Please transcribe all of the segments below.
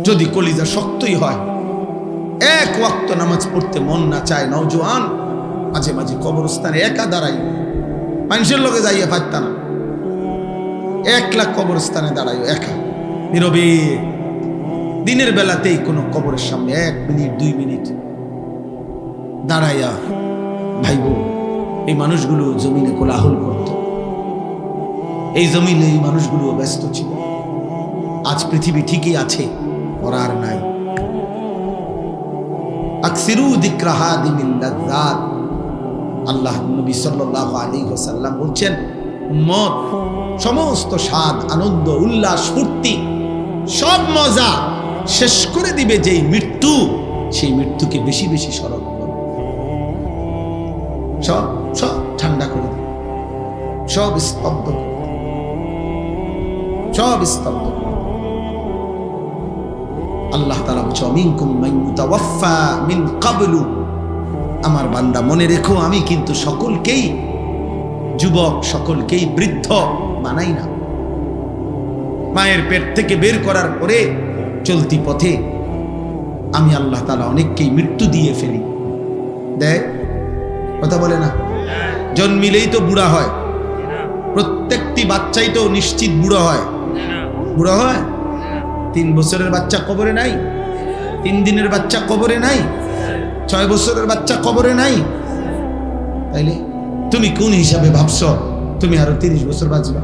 যদি কলিজা শক্তই হয়, এক ওয়াক্ত নামাজ পড়তে মন না চায়, নওজোয়ান মাঝে মাঝে কবরস্থানে একা দাঁড়াই, মানুষের লোকে যাইয়া পারতা না, একলা কবরস্থানে দাঁড়াই একা নীরবে, দিনের বেলাতেই কোনো কবরের সামনে 1 মিনিট 2 মিনিট দাঁড়াইয়া ভাইব এই মানুষগুলো জমিনে কোলাহল করত, এই জমিনে এই মানুষগুলো ব্যস্ত ছিল। আজ পৃথিবী ঠিকই আছে, ওরা আর নাই। আকসিরু যিকরা হাদিমিল লাযযাত, আল্লাহ নবী সাল্লাল্লাহু আলাইহি ওয়াসাল্লাম বলছেন, উম্মত সমস্ত স্বাদ, আনন্দ, উল্লাস, ফুর্তি, সব মজা শেষ করে দিবে যেই মৃত্যু, সেই মৃত্যুকে বেশি বেশি স্মরণ করো, সব সব ঠান্ডা করে দিবে, সব স্তব্ধ করে দিবে, সব স্তব্ধ করে দিবে। আল্লাহ তাআলা বলছেন, মিনকুম মান ইউতাওয়াফা মিন ক্বাবলু, আমার বান্দা মনে রেখো আমি কিন্তু সকলকেই যুবক, সকলকেই বৃদ্ধ বানাই না। মায়ের পেট থেকে বের করার পরে চলতি পথে আমি আল্লাহ তাআলা অনেককেই মৃত্যু দিয়ে ফেলি। দেয় কথা বলে না, জন্মিলেই তো বুড়া হয়, প্রত্যেকটি বাচ্চাই তো নিশ্চিত বুড়ো হয়, বুড়ো হয়। 3 বছরের বাচ্চা কবরে নাই, 3 দিনের বাচ্চা কবরে নাই, 6 বছরের বাচ্চা কবরে নাই। তাইলে তুমি কোন হিসাবে ভাবছো তুমি আরো 30 বছর বাঁচবা?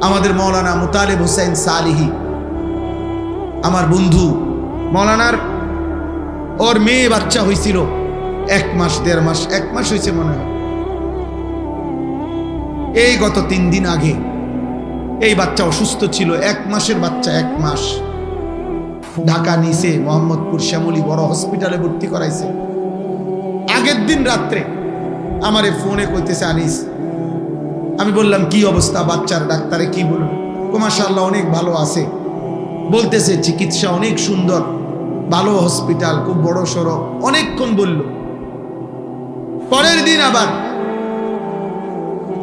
আমাদের মৌলানা মুতালিব হোসেন সালিহি, আমার বন্ধু, মৌলানার ওর মেয়ে বাচ্চা হয়েছিল 1 মাস 1.5 মাস, 1 মাস হয়েছে মনে হয়। এই গত 3 দিন আগে এই বাচ্চা অসুস্থ ছিল, 1 মাসের বাচ্চা, 1 মাস। ঢাকা নিচে মোহাম্মদপুর শ্যামলী বড় হসপিটালে ভর্তি করাইছে। আগের দিন রাত্রে আমারে ফোনে কইতেছে, আনিস, আমি বললাম কি অবস্থা বাচ্চার? ডাক্তারে কি বলল? মাশাআল্লাহ অনেক ভালো আছে, বলতেছে চিকিৎসা অনেক সুন্দর, ভালো হসপিটাল, খুব বড় সড়ো, অনেকক্ষণ বলল। পরের দিন আবার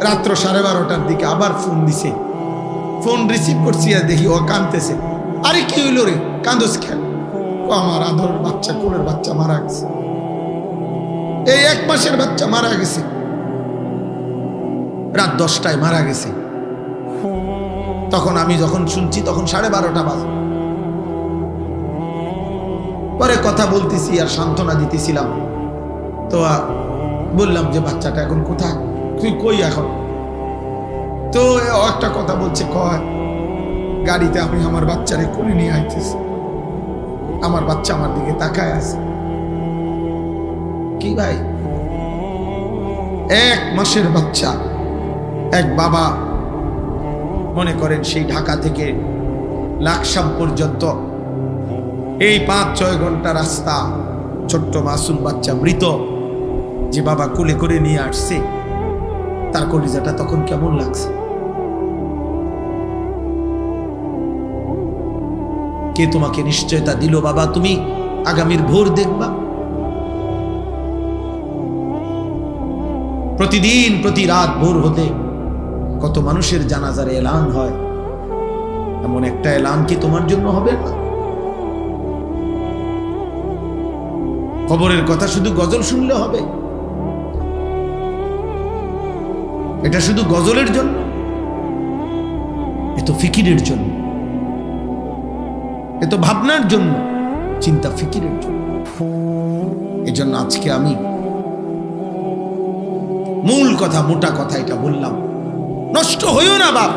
রাত্র 12:30টার দিকে আবার ফোন দিছে, ফোন রিসিভ করছি আর দেখি ও কাঁদতেছে। আরে কি হইল রে, কান্দোস কেন? আমার আদরের বাচ্চা, কোলের বাচ্চা মারা গেছে, এই 1 মাসের বাচ্চা মারা গেছে, রাত 10টায় মারা গেছে। তখন আমি যখন শুনছি তখন 12:30 বাজে। পরে কথা বলতেছি আর সান্ত্বনা দিতেছিলাম, তো বললাম যে বাচ্চাটা এখন কোথায়, তুই কই এখন? তো একটা কথা বলছে, কয় গাড়িতে আমি আমার বাচ্চারে কোলে নিয়ে আইতেছি, আমার বাচ্চা আমার দিকে তাকায় আছে। কি ভাই, 1 মাসের বাচ্চা, এক বাবা মনে করেন সেই ঢাকা থেকে লাকসাম পর্যন্ত এই 5-6 ঘন্টা রাস্তা, ছোট্ট মাসুম বাচ্চা মৃত, যে বাবা কোলে করে নিয়ে আসছে, তার কলিজাটা তখন কেমন লাগছে? কে তোমাকে নিশ্চয়তা দিল বাবা তুমি আগামীর ভোর দেখবা? প্রতিদিন প্রতি রাত ভোর হতে কত মানুষের জানাজার এলান হয়, এমন একটা এলান কি তোমার জন্য হবে না? খবরের কথা শুধু গজল শুনলে হবে? এটা শুধু গজলের জন্য? এ তো ফিকিরের জন্য, এ তো ভাবনার জন্য, চিন্তা ফিকিরের জন্য। এজন্য আজকে আমি মূল কথা, মোটা কথা এটা বললাম, নষ্ট হইও না বাপ।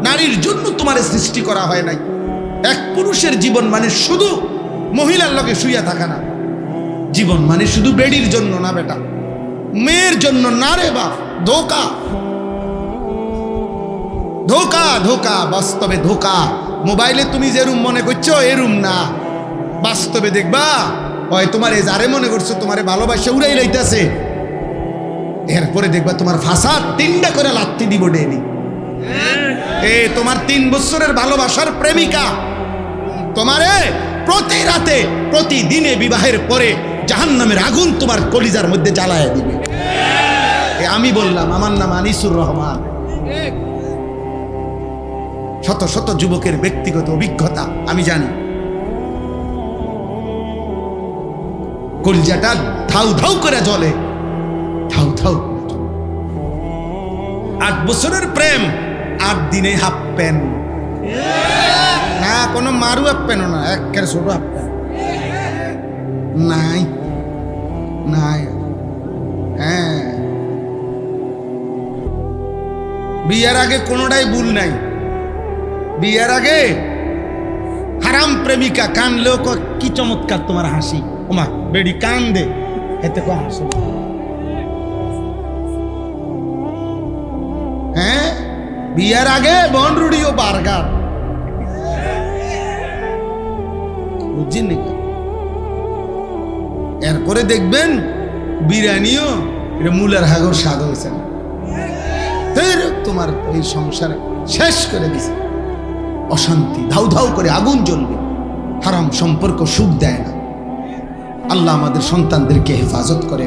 নারীর জন্য তোমার সৃষ্টি করা হয় নাই। এক পুরুষের জীবন মানে শুধু মহিলার লগে শুইয়া থাকা না, জীবন মানে শুধু বেডির জন্য না বেটা, মেয়ের জন্য না রে বাপ। ধোকা, ধোকা, ধোকা, বাস্তবে ধোকা। মোবাইলে তুমি যে রুম মনে করছো এ রুম না, বাস্তবে দেখবা হয় তোমার এ যারে মনে করছো তোমারে ভালোবাসা উড়াই লাইতেছে, এরপরে দেখবা তোমার ফাসাদ 3টা করে লাত্তি দিব ডেলি। এ তোমার 3 বছরের ভালোবাসার প্রেমিকা তোমারে প্রতি রাতে প্রতিদিনে বিবাহের পরে জাহান্নামের আগুন তোমার কলিজার মধ্যে জ্বালায় দিবে। আমি বললাম, আমার নাম আনিসুর রহমান। শত শত যুবকের ব্যক্তিগত অভিজ্ঞতা আমি জানি। কলজাটা ধাউ ধাউ করে জ্বলে, ধাউ ধাউ। 8 বছরের প্রেম, 8 দিনে হাফ প্যান্ট না, কোনো মারু হাফ প্যান্ট না, একের ছোট হাফ প্যান্ট নাই নাই। হ্যাঁ, বিয়ের আগে কোনোটাই ভুল নাই। বিয়ের আগে হারাম প্রেমিকা কানলেও কি চমৎকার তোমার হাসি, ওমা বেড়ি কান দে, এতে কো হাসি। হ্যাঁ, বিয়ের আগে বনরুড়ি ও বার্গার, বুঝছেন নাকি? এরপরে দেখবেন বিরিয়ানিও এটা মূলের হাগর স্বাদ হয়েছে না, তোমার এই সংসার শেষ করে দিছে। অশান্তি ধাউ ধাউ করে আগুন জ্বলবে। হারাম সম্পর্ক সুখ দেয় না। আল্লাহ আমাদের সন্তানদেরকে হেফাজত করে।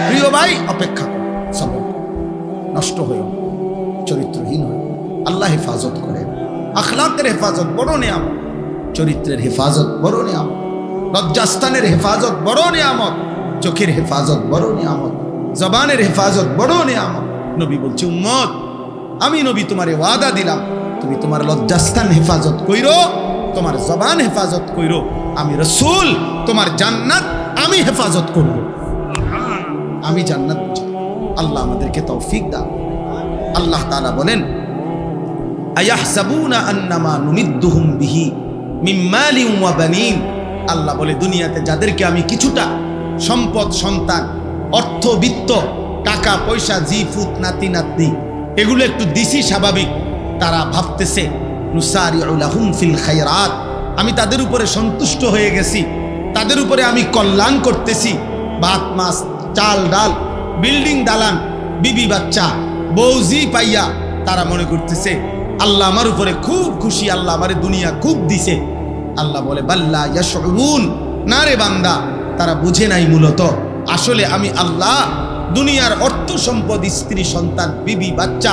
প্রিয় ভাই, অপেক্ষা করো, সবর, নষ্ট হয়ে চরিত্রহীন হয়। আল্লাহ হেফাজত করে। আখলাকের হেফাজত বড় নিয়ামত, চরিত্রের হেফাজত বড় নিয়ামত, লজ্জাস্থানের হেফাজত বড় নিয়ামত, চোখের হেফাজত বড় নিয়ামত, জবানের হেফাজত বড় নিয়ামত। নবী বলছে, উম্মত, আমি নবী তোমারে ওয়াদা দিলাম, তুমি তোমার লজ্জাস্থান হেফাজত কইরো, তোমার জবান হেফাজত কইরো, আমি রাসূল তোমার জান্নাত আমি হেফাজত করব। আমি জান্নাত চাই। আল্লাহ আমাদেরকে তৌফিক দাও। আল্লাহ তাআলা বলেন, আয়াহসাবুনা আন্নামা নুমিদ্দুহুম বিহি মিন মালিন ওয়া বানিন। আল্লাহ বলে, দুনিয়াতে যাদেরকে আমি কিছুটা সম্পদ, সন্তান, অর্থ, বিত্ত, টাকা পয়সা, জি ফুত, নাতি নাতনি এগুলো একটু দিছি, স্বাভাবিক তারা ভাবতেছে নুসারিউ লাহুম ফিল খায়রাত, আমি তাদের উপরে সন্তুষ্ট হয়ে গেছি, তাদের উপরে আমি কল্যাণ করতেছি। ভাত মাছ চাল ডাল, বিল্ডিং দালান, বিবি বাচ্চা, বউজি পাইয়া তারা মনে করতেছে আল্লাহ আমার উপরে খুব খুশি, আল্লাহ আমারে দুনিয়া খুব দিছে। আল্লাহ বলে, বাল্লা ইয়াশউরুন, না রে বান্দা, তারা বুঝে নাই মূলত আসলে আমি আল্লাহ দুনিয়ার অর্থ সম্পদ, স্ত্রী সন্তান, বিবি বাচ্চা,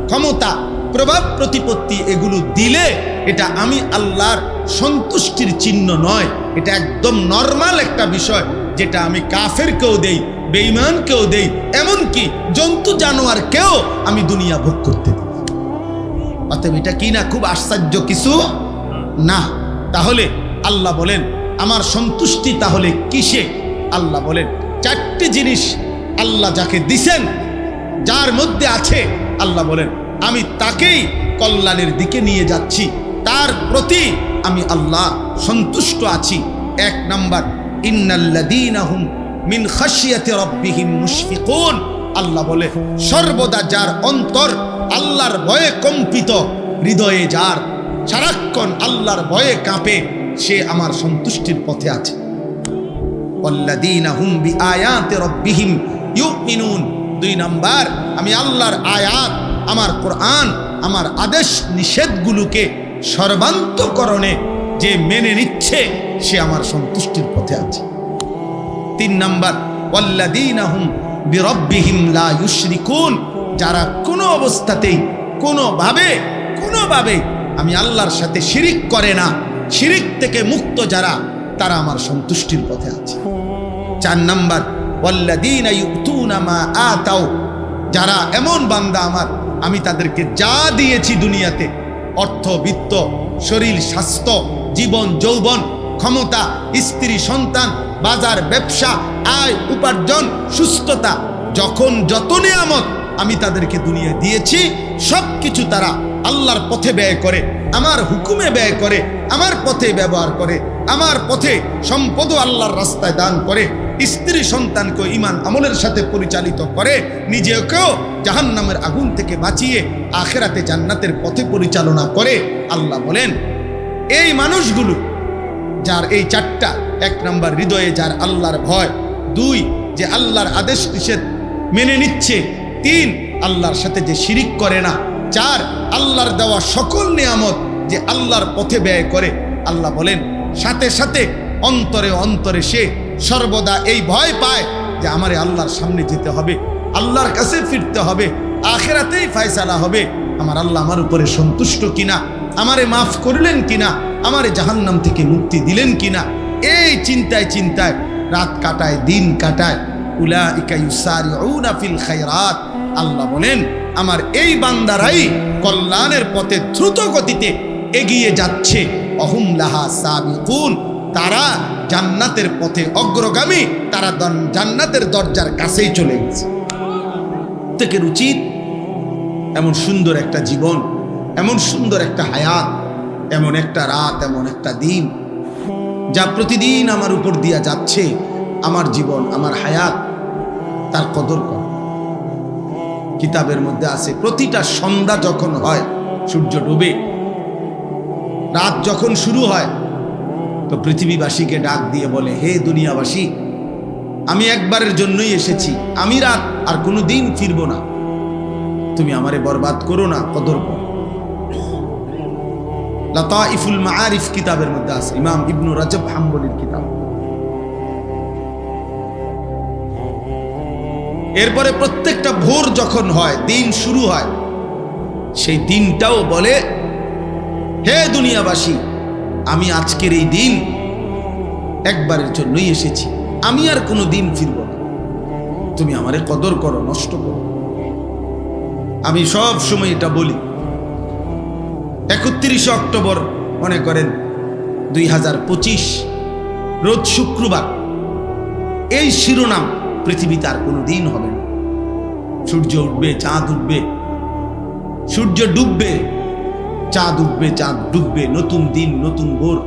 ক্ষমতা, প্রভাব প্রতিপত্তি এগুলো দিলে এটা আমি আল্লাহর সন্তুষ্টির চিহ্ন নয়। এটা একদম নরমাল একটা বিষয়, যেটা আমি কাফেরকেও দেই, বেঈমানকেও দেই, এমনকি জন্তু জানোয়ারকেও আমি দুনিয়া ভোগ করতে দিই। অতএব এটা কি না খুব আশ্চর্য কিছু না? তাহলে আল্লাহ বলেন, আমার সন্তুষ্টি তাহলে কিসে? আল্লাহ বলেন, 4টি জিনিস আল্লাহ যাকে দিছেন, যার মধ্যে আছে, আল্লাহ বলেন আমি তাকেই কল্যাণের দিকে নিয়ে যাচ্ছি, তার প্রতি আমি আল্লাহ সন্তুষ্ট আছি। 1 নাম্বার, ইন্নাল্লাযীনা হুম মিন খাশিয়াতি রাব্বিহিম মুশফিকুন। আল্লাহ বলে, সর্বদা যার অন্তর আল্লাহর ভয়ে কম্পিত, হৃদয়ে যার সারাক্ষণ আল্লাহর ভয়ে কাঁপে, সে আমার সন্তুষ্টির পথে আছে। ওয়াল্লাযীনা হুম বিআয়াতি রাব্বিহিম ইউমিনুন। 2 নাম্বার, আমি আল্লাহর আয়াত, আমার কোরআন, আমার আদেশ নিষেধগুলোকে সর্বান্তকরণে যে মেনে নিচ্ছে, সে আমার সন্তুষ্টির পথে আছে। 3 নাম্বার, ওয়াল্লাযীনা হুম বিরাব্বিহিম লা ইউশরিকুন। যারা কোনো অবস্থাতেই কোনোভাবে আমি আল্লাহর সাথে শিরিক করে না, শিরিক থেকে মুক্ত যারা, তারা আমার সন্তুষ্টির পথে আছে। 4 নাম্বার, ওয়াল্লাযীনা ইউতুনা মা আতাউ। যারা এমন বান্দা আমার, আমি তাদেরকে যা দিয়েছি দুনিয়াতে, অর্থ, বিত্ত, শরীর, স্বাস্থ্য, জীবন, যৌবন, ক্ষমতা, স্ত্রী, সন্তান, বাজার, ব্যবসা, আয়, উপার্জন, সুস্থতা, যখন যত নিয়ামত আমি তাদেরকে দুনিয়া দিয়েছি, সব কিছু তারা আল্লাহর পথে ব্যয় করে, আমার হুকুমে ব্যয় করে, আমার পথে ব্যবহার করে, আমার পথে সম্পদও আল্লাহর রাস্তায় দান করে, স্ত্রী সন্তানকে ঈমান আমলের সাথে পরিচালিত করে, নিজেকেও জাহান্নামের আগুন থেকে বাঁচিয়ে আখিরাতে জান্নাতের পথে পরিচালনা করে। আল্লাহ বলেন, এই মানুষগুলো যার এই 4টা, 1 নাম্বার হৃদয়ে যার আল্লাহর ভয়, 2 যে আল্লাহর আদেশ নিষেধ মেনে নিচ্ছে, 3 আল্লাহর সাথে যে শিরিক করে না, 4 আল্লাহর দেওয়া সকল নিয়ামত যে আল্লাহর পথে ব্যয় করে। আল্লাহ বলেন, সাথে সাথে অন্তরে অন্তরে সে সর্বদা এই ভয় পায় যে আমারে আল্লাহর সামনে যেতে হবে, আল্লাহর কাছে ফিরতে হবে, আখিরাতেই ফয়সালা হবে, আমার আল্লাহ আমার উপরে সন্তুষ্ট কিনা। আমারে মাফ করলেন কিনা, আমারে জাহান্নাম থেকে মুক্তি দিলেন কিনা, এই চিন্তায় চিন্তায় রাত কাটায়, দিন কাটায়। উলাইকা ইউসারিউনা ফিল খায়রাত, আল্লাহ বলেন আমার এই বান্দারাই কল্যাণের পথে দ্রুত গতিতে এগিয়ে যাচ্ছে। অহুম লাহা সাবিকুন, তারা জান্নাতের পথে অগ্রগামী, তারা জান্নাতের দরজার কাছেই চলে গেছে। প্রত্যেকের উচিত এমন সুন্দর একটা জীবন, এমন সুন্দর একটা হায়াত, এমন একটা রাত, এমন একটা দিন যা প্রতিদিন আমার উপর দিয়া যাচ্ছে, আমার জীবন, আমার হায়াত, তার কদর কর। কিতাবের মধ্যে আছে প্রতিটা সন্ধ্যা যখন হয়, সূর্য ডুবে, রাত যখন শুরু হয়, তো পৃথিবীবাসীকে ডাক দিয়ে বলে, হে দুনিয়াবাসী, আমি একবারের জন্যই এসেছি, আমি রাত আর কোনো দিন ফিরব না, তুমি আমারে বরবাদ করো না, কদর করো। লাতাইফুল মাআরিফ কিতাবের মধ্যে আছে, ইমাম ইবনু রাজব হাম্বলির কিতাব। এরপরে প্রত্যেকটা ভোর যখন হয়, দিন শুরু হয়, সেই দিনটাও বলে, হে দুনিয়াবাসী, আমি আজকের এই দিন একবারের জন্যই এসেছি, আমি আর কোনো দিন ফিরব না, তুমি আমারে কদর করো, নষ্ট করো। আমি সব সময় এটা বলি। 31 অক্টোবর মনে করেন 2025, রোজ শুক্রবার, এই শিরোনাম পৃথিবীতে আর কোনো দিন হবে না। সূর্য উঠবে, চাঁদ উঠবে, সূর্য ডুববে, চাঁদ উঠবে, চাঁদ ডুববে, নতুন দিন, নতুন ভোর,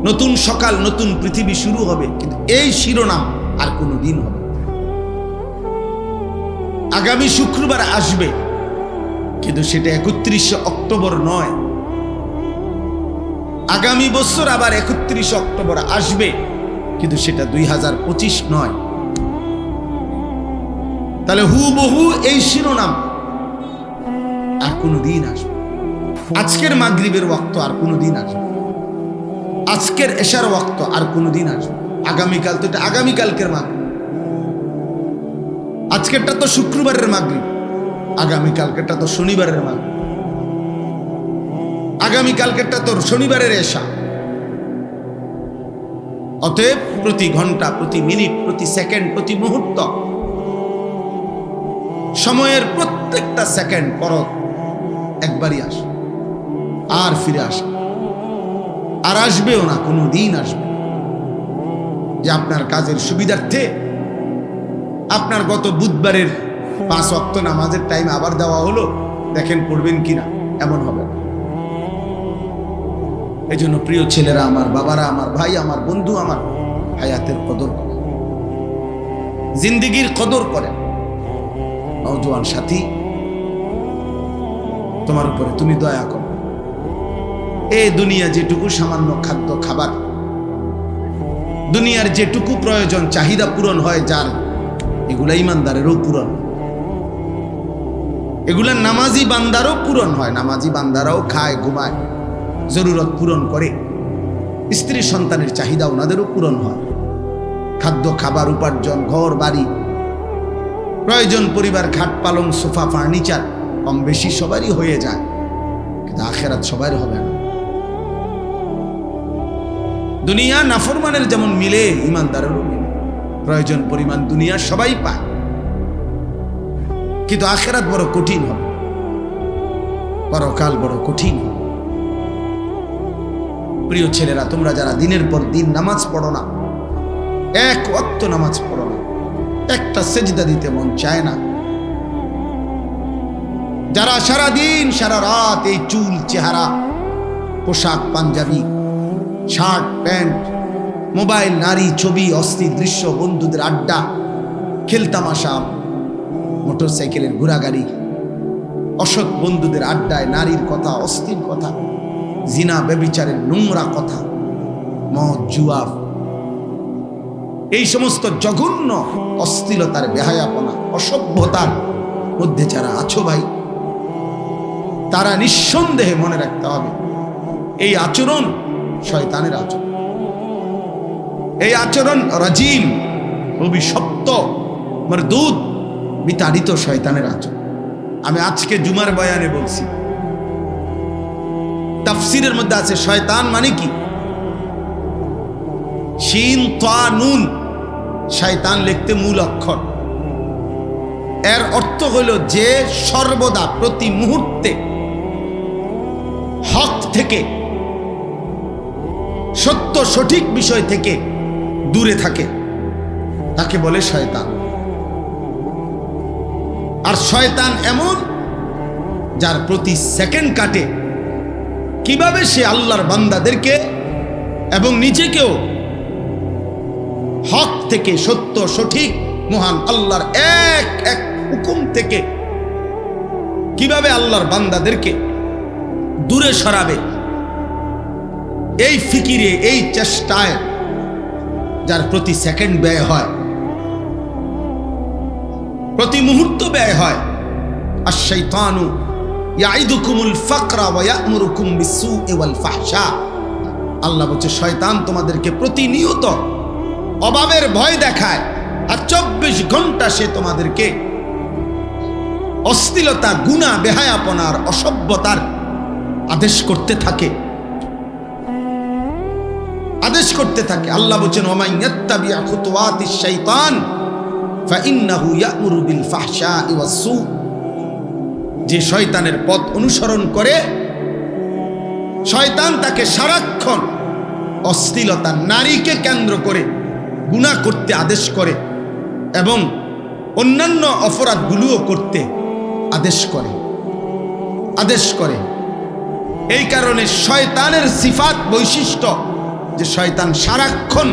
নতুন সকাল, নতুন পৃথিবী শুরু হবে, কিন্তু এই শিরোনাম আর কোনো দিন হবে না। আগামী শুক্রবার আসবে, কিন্তু সেটা 31 অক্টোবর নয়। আগামী বছর আবার 31 অক্টোবর আসবে, কিন্তু সেটা 2025 নয়। তাহলে হুবহু এই শিরোনাম আর কোনো দিন আসবে। আজকের মাগরিবের ওয়াক্ত আর কোনো দিন আসবে, আজকের এশার ওয়াক্ত আর কোনো দিন আসবে। আগামীকাল তো এটা আগামীকালকের মাগরিব, আজকেরটা তো শুক্রবারের মাগরিব, আগামীকালকেরটা তো শনিবারের মাগরিব, আগামীকালকেরটা তো শনিবারের এশা। অতএব প্রতি ঘন্টা, প্রতি মিনিট, প্রতি সেকেন্ড, প্রতি মুহূর্ত, সময়ের প্রত্যেকটা সেকেন্ড পরত একবারই আসে, আর ফিরে আসে, আর আসবেও না, কোনো দিন আসবে। যে আপনার কাজের সুবিধার্থে আপনার গত বুধবারের 5 ওয়াক্ত নামাজের টাইম আবার দেওয়া হলো, দেখেন পড়বেন কিনা, এমন হবে না। এই জন্য প্রিয় ছেলেরা, আমার বাবারা, আমার ভাই, আমার বন্ধু, আমার হায়াতের কদর করে, জিন্দিগির কদর করে। নওজোয়ান সাথী, তোমার উপরে তুমি দয়া করো। এই দুনিয়া যেটুকু সামান্য খাদ্য খাবার, দুনিয়ার যেটুকু প্রয়োজন, চাহিদা পূরণ হয় যার, এগুলা ইমানদারেরও পূরণ, এগুলা নামাজি বান্দারও পূরণ হয়। নামাজি বান্দারাও খায়, ঘুমায়, জরুরত পূরণ করে, স্ত্রী সন্তানের চাহিদা ওনাদেরও পূরণ হয়। খাদ্য, খাবার, উপার্জন, ঘর বাড়ি, প্রয়োজন, পরিবার, খাট পালং, সোফা, ফার্নিচার কম বেশি সবারই হয়ে যায়, কিন্তু আখেরাত সবার হবে না। দুনিয়া নাফরমানের যেমন মিলে, ইমানদারেরও মিলে, প্রয়োজন পরিমাণ দুনিয়া সবাই পায়, কিন্তু আখেরাত বড় কঠিন হবে, পরকাল বড় কঠিন হবে। প্রিয় ছেলেরা, তোমরা যারা দিনের পর দিন নামাজ পড়ো না, এক ওয়াক্ত নামাজ পড়ো না, একটা সেজদা দিতে মন চায় না, যারা সারা দিন সারা রাত এই চুল, চেহারা, পোশাক, পাঞ্জাবি, শার্ট, প্যান্ট, মোবাইল, নারী, ছবি, অস্থির দৃশ্য, বন্ধুদের আড্ডা, খেলতামাশা, মোটরসাইকেলের ঘোরাগাড়ি, অসৎ বন্ধুদের আড্ডায় নারীর কথা, অস্থির কথা, জিনা, ব্যভিচারের নোংরা কথা, মদ, জুয়া, এই সমস্ত জঘন্য অশ্লীলতার, বেহায়াপনা, অসভ্যতার মধ্যে যারা আছো ভাই, তারা নিঃসন্দেহে মনে রাখতে হবে, এই আচরণ শয়তানের আচরণ, এই আচরণ রাজিম, অভিশপ্ত, মরদুদ, বিতাড়িত শয়তানের আচরণ। আমি আজকে জুমার বয়ানে বলছি, তাফসিরের মধ্যে আছে শয়তান মানে কি, শিন তা নুন, শয়তান লিখতে মূল অক্ষর। এর অর্থ হইল যে সর্বদা প্রতি মুহূর্তে হক থেকে, সত্য সঠিক বিষয় থেকে দূরে থাকে, তাকে বলে শয়তান। আর শয়তান এমন যার প্রতি সেকেন্ড কাটে কিভাবে সে আল্লাহর বান্দাদেরকে এবং নিজেকেও হক থেকে, সত্য সঠিক মহান আল্লাহর এক এক হুকুম থেকে কিভাবে আল্লাহর বান্দাদেরকে দূরে সরাবে, এই ফিকিরে, এই চেষ্টায় যার প্রতি সেকেন্ড ব্যয় হয়, প্রতি মুহূর্ত ব্যয় হয়। আশ-শাইতানু ইয়াইদুকুমুল ফাকরা ওয়া ইয়া'মুরুকুম বিস-সু'i ওয়াল ফাহশা। আল্লাহ বলছে শয়তান তোমাদেরকে প্রতিনিয়ত অভাবের ভয় দেখায়, আর 24 ঘন্টা সে তোমাদেরকে অশ্লীলতা, গুনাহ, বেহায়াপনার, অসভ্যতার আদেশ করতে থাকে, আদেশ করতে থাকে। আল্লাহ বলেন ওয়া মান ইয়াত্তাবি' খুতুওয়াতিশ শাইতান ফাইন্নাহু ইয়া'মুরু বিল ফাহশা'i ওয়াস-সু। যে শয়তানের পথ অনুসরণ করে, শয়তান তাকে সারাক্ষণ অশ্লীলতা, নারীকে কেন্দ্র করে গুনাহ করতে আদেশ করে এবং অন্যান্য অপরাধগুলোও করতে আদেশ করে। এই কারণে শয়তানের সিফাত, বৈশিষ্ট্য যে শয়তান সারাক্ষণ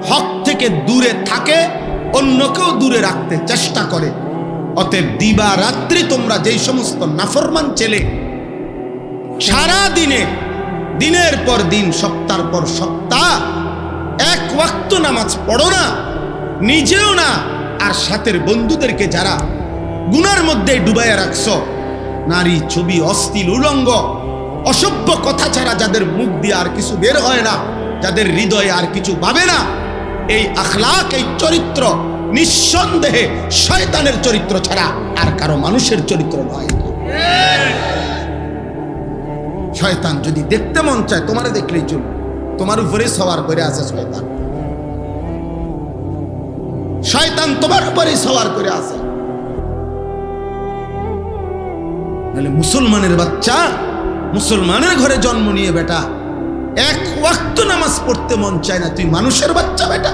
হক থেকে দূরে থাকে, অন্যকেও দূরে রাখতে চেষ্টা করে। অতএব দিবা রাত্রি তোমরা যেই সমস্ত নাফরমান ছেলে সারা দিনে, দিনের পর দিন, সপ্তাহের পর সপ্তাহ এক ওয়াক্ত নামাজ পড়ো না, নিজেও না, আর সাথের বন্ধুদেরকে যারা গুনার মধ্যে ডুবাইয়া রাখছো, নারী, ছবি, অশ্লীল, উলঙ্গ, অসভ্য কথা ছাড়া যাদের মুখ দিয়ে আর কিছু বের হয় না, যাদের হৃদয়ে আর কিছু ভাবে না, এই আখলাক, এই চরিত্র নিঃসন্দেহে শয়তানের চরিত্র ছাড়া আর কারো মানুষের চরিত্র নয়। শয়তান যদি দেখতে মন চায়, তোমারে দেখলেই চলবে, তোমার উপরে সওয়ার করে আছে শয়তান। শয়তান তোমার উপরে সওয়ার করে আছে। নাহলে মুসলমানের বাচ্চা, মুসলমানের ঘরে জন্ম নিয়ে বেটা, এক ওয়াক্ত নামাজ পড়তে মন চায় না, তুই মানুষের বাচ্চা বেটা।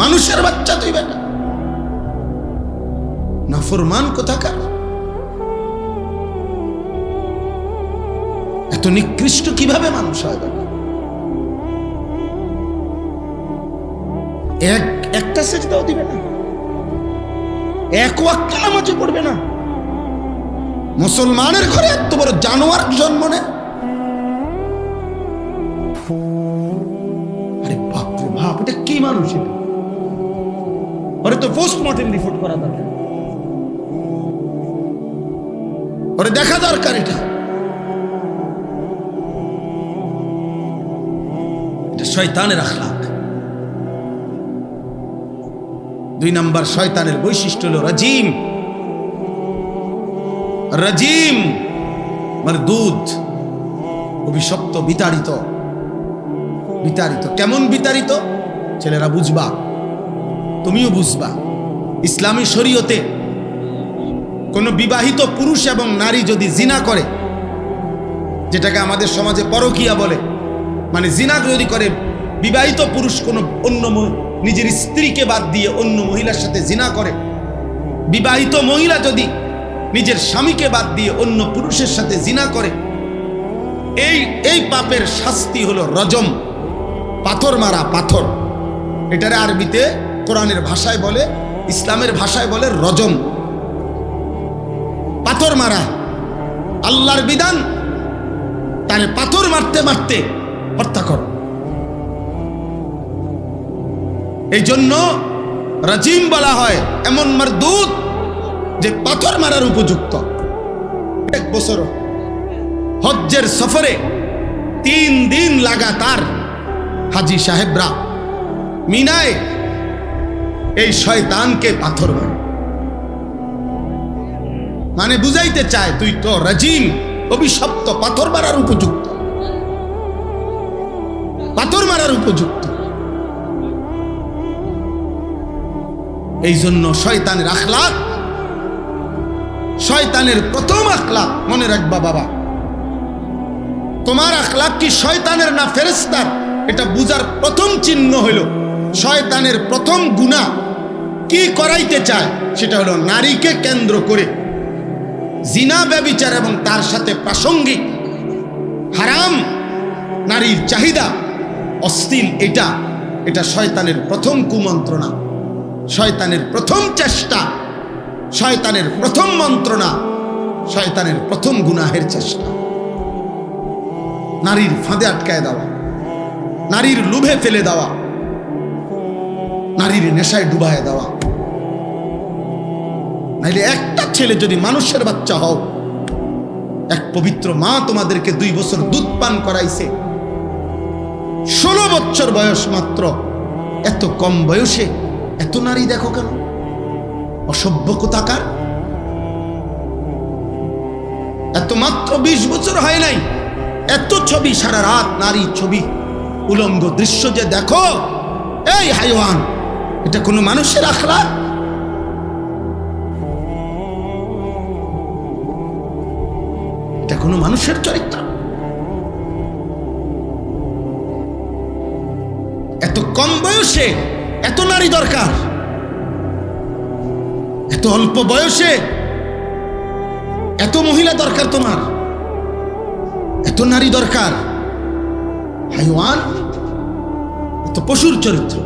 মানুষের বাচ্চা তুই বেটা, নাফরমান কোথাকার। এত নিকৃষ্ট কিভাবে মানুষ হয় বেটা? একটা সেজদাও দিবে না, এক ওয়াক্ত নামাজও পড়বে না। মুসলমানের ঘরে এত বড় জানোয়ার জন্ম নেয়। আরে বাপ রে বাপ, এটা কি মানুষ? এটা ওরে তো পোস্টমর্টেম রিপোর্ট করা দরকার, ওরে দেখা দরকার। এটা শয়তানের আখলাক। 2 নম্বর শয়তানের বৈশিষ্ট্য হলো রাজিম। রাজিম মারদুদ, অভিশপ্ত, বিতাড়িত। কেমন বিতাড়িত? ছেলেরা বুঝবা, তুমিও বুঝবা। ইসলামী শরীয়তে কোন বিবাহিত পুরুষ এবং নারী যদি জিনা করে, যেটাকে আমাদের সমাজে পরকীয়া বলে, মানে জিনা যদি করে, বিবাহিত পুরুষ কোনো অন্য নিজের স্ত্রীকে বাদ দিয়ে অন্য মহিলার সাথে জিনা করে, বিবাহিত মহিলা যদি নিজের স্বামীকে বাদ দিয়ে অন্য পুরুষের সাথে জিনা করে, এই পাপের শাস্তি হলো রজম, পাথর মারা। পাথর, এটারে আরবিতে কোরআনের ভাষায় বলে, ইসলামের ভাষায় বলে রজম, পাথর মারা। আল্লাহর বিধান, তারে পাথর মারতে মারতে হত্যা কর। এই জন্য রাজিম বলা হয় এমন মারদুদ যে পাথর মারার উপযুক্ত। 1 বছর হজ্জের সফরে 3 দিন লাগাতার হাজি সাহেবরা মিনায় এই শয়তানকে পাথর মারে। মানে বুঝাইতে চায় তুই তো রাজিম, অভিশপ্ত, পাথর মারার উপযুক্ত, পাথর মারার উপযুক্ত। এই জন্য শয়তানের আখলাক, শয়তানের প্রথম আখলাক মনে রাখবা বাবা, তোমার আখলাক কি শয়তানের না ফেরেশতার, এটা বুঝার প্রথম চিহ্ন হইল শয়তানের প্রথম গুনাহ কি করাইতে চায়, সেটা হলো নারীকে কেন্দ্র করে জিনা, ব্যভিচার এবং তার সাথে প্রাসঙ্গিক হারাম নারীর চাহিদা, অশ্লীল, এটা শয়তানের প্রথম কুমন্ত্রণা, শয়তানের প্রথম চেষ্টা, শয়তানের প্রথম মন্ত্রণা, শয়তানের প্রথম গুনাহের চেষ্টা। নারীর ফাঁদে আটকায় দেওয়া, নারীর লোভে ফেলে দেওয়া, নারীর নেশায় ডুবায় দেওয়া। নাইলে একটা ছেলে যদি মানুষের বাচ্চা হও, এক পবিত্র মা তোমাদেরকে 2 বছর দুধ পান করাইছে, 16 বছর বয়স মাত্র, এত কম বয়সে এত নারী দেখো কেন? অসভ্য কোথাকার। এত মাত্র 20 বছর হয় নাই, এত ছবি, সারা রাত নারী ছবি, উলঙ্গ দৃশ্য যে দেখো, এই হাইওয়ান, এটা কোনো মানুষের আখলাক? এটা কোনো মানুষের চরিত্র? এত কম বয়সে এত নারী দরকার, এত অল্প বয়সে এত মহিলা দরকার, তোমার এত নারী দরকার। হাইওয়ান, এত পশুর চরিত্র,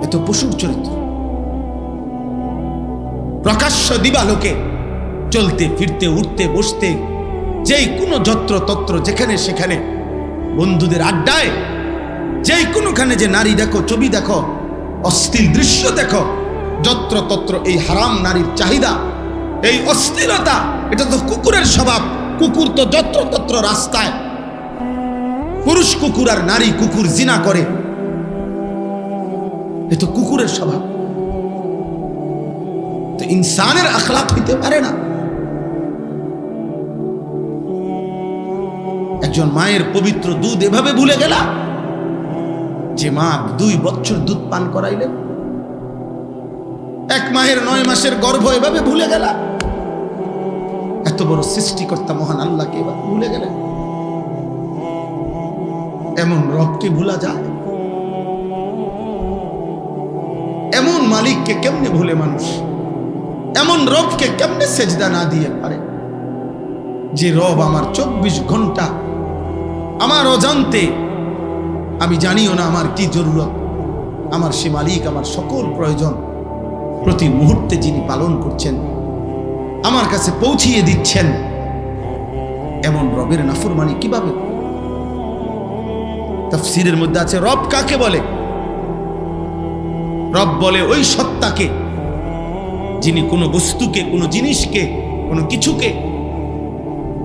এত পশুর চরিত্র। প্রকাশ্য দিবালোকে চলতে ফিরতে, উঠতে বসতে, যেই কোনো যত্র তত্র, যেখানে সেখানে, বন্ধুদের আড্ডায়, যেই কোনোখানে যে নারী দেখো, ছবি দেখো, অশ্লীল দৃশ্য দেখো, যত্র তত্র এই হারাম নারীর চাহিদা, এই অশ্লীলতা, এটা তো কুকুরের স্বভাব। কুকুর তো যত্র তত্র রাস্তায়, পুরুষ কুকুর আর নারী কুকুর জিনা করে, এ তো কুকুরের স্বভাব। তো ইনসানের আখলাক হইতে পারে না। একজন মায়ের পবিত্র দুধ এভাবে ভুলে গেলা, যে মা 2 বছর দুধ পান করাইলেন, এক মায়ের 9 মাসের গর্ভ এভাবে ভুলে গেলা, এত বড় সৃষ্টিকর্তা মহান আল্লাহকে এভাবে ভুলে গেলেন। এমন রবকে ভুলা যায়? এমন মালিককে কেমনে ভুলে মানুষ? এমন রবকে কেমনে সেজদা না দিয়ে পারে? যে রব আমার 24 ঘন্টা আমার অজান্তে, আমি জানিও না আমার কি জরুরত, আমার সে মালিক আমার সকল প্রয়োজন প্রতি মুহূর্তে যিনি পালন করছেন, আমার কাছে পৌঁছিয়ে দিচ্ছেন। এমন রবের নাফরমানি কিভাবে? তাফসীরের মধ্যে আছে, রব কাকে বলে? রব বলে ওই সত্তাকে যিনি কোনো বস্তুকে, কোনো জিনিসকে, কোনো কিছুকে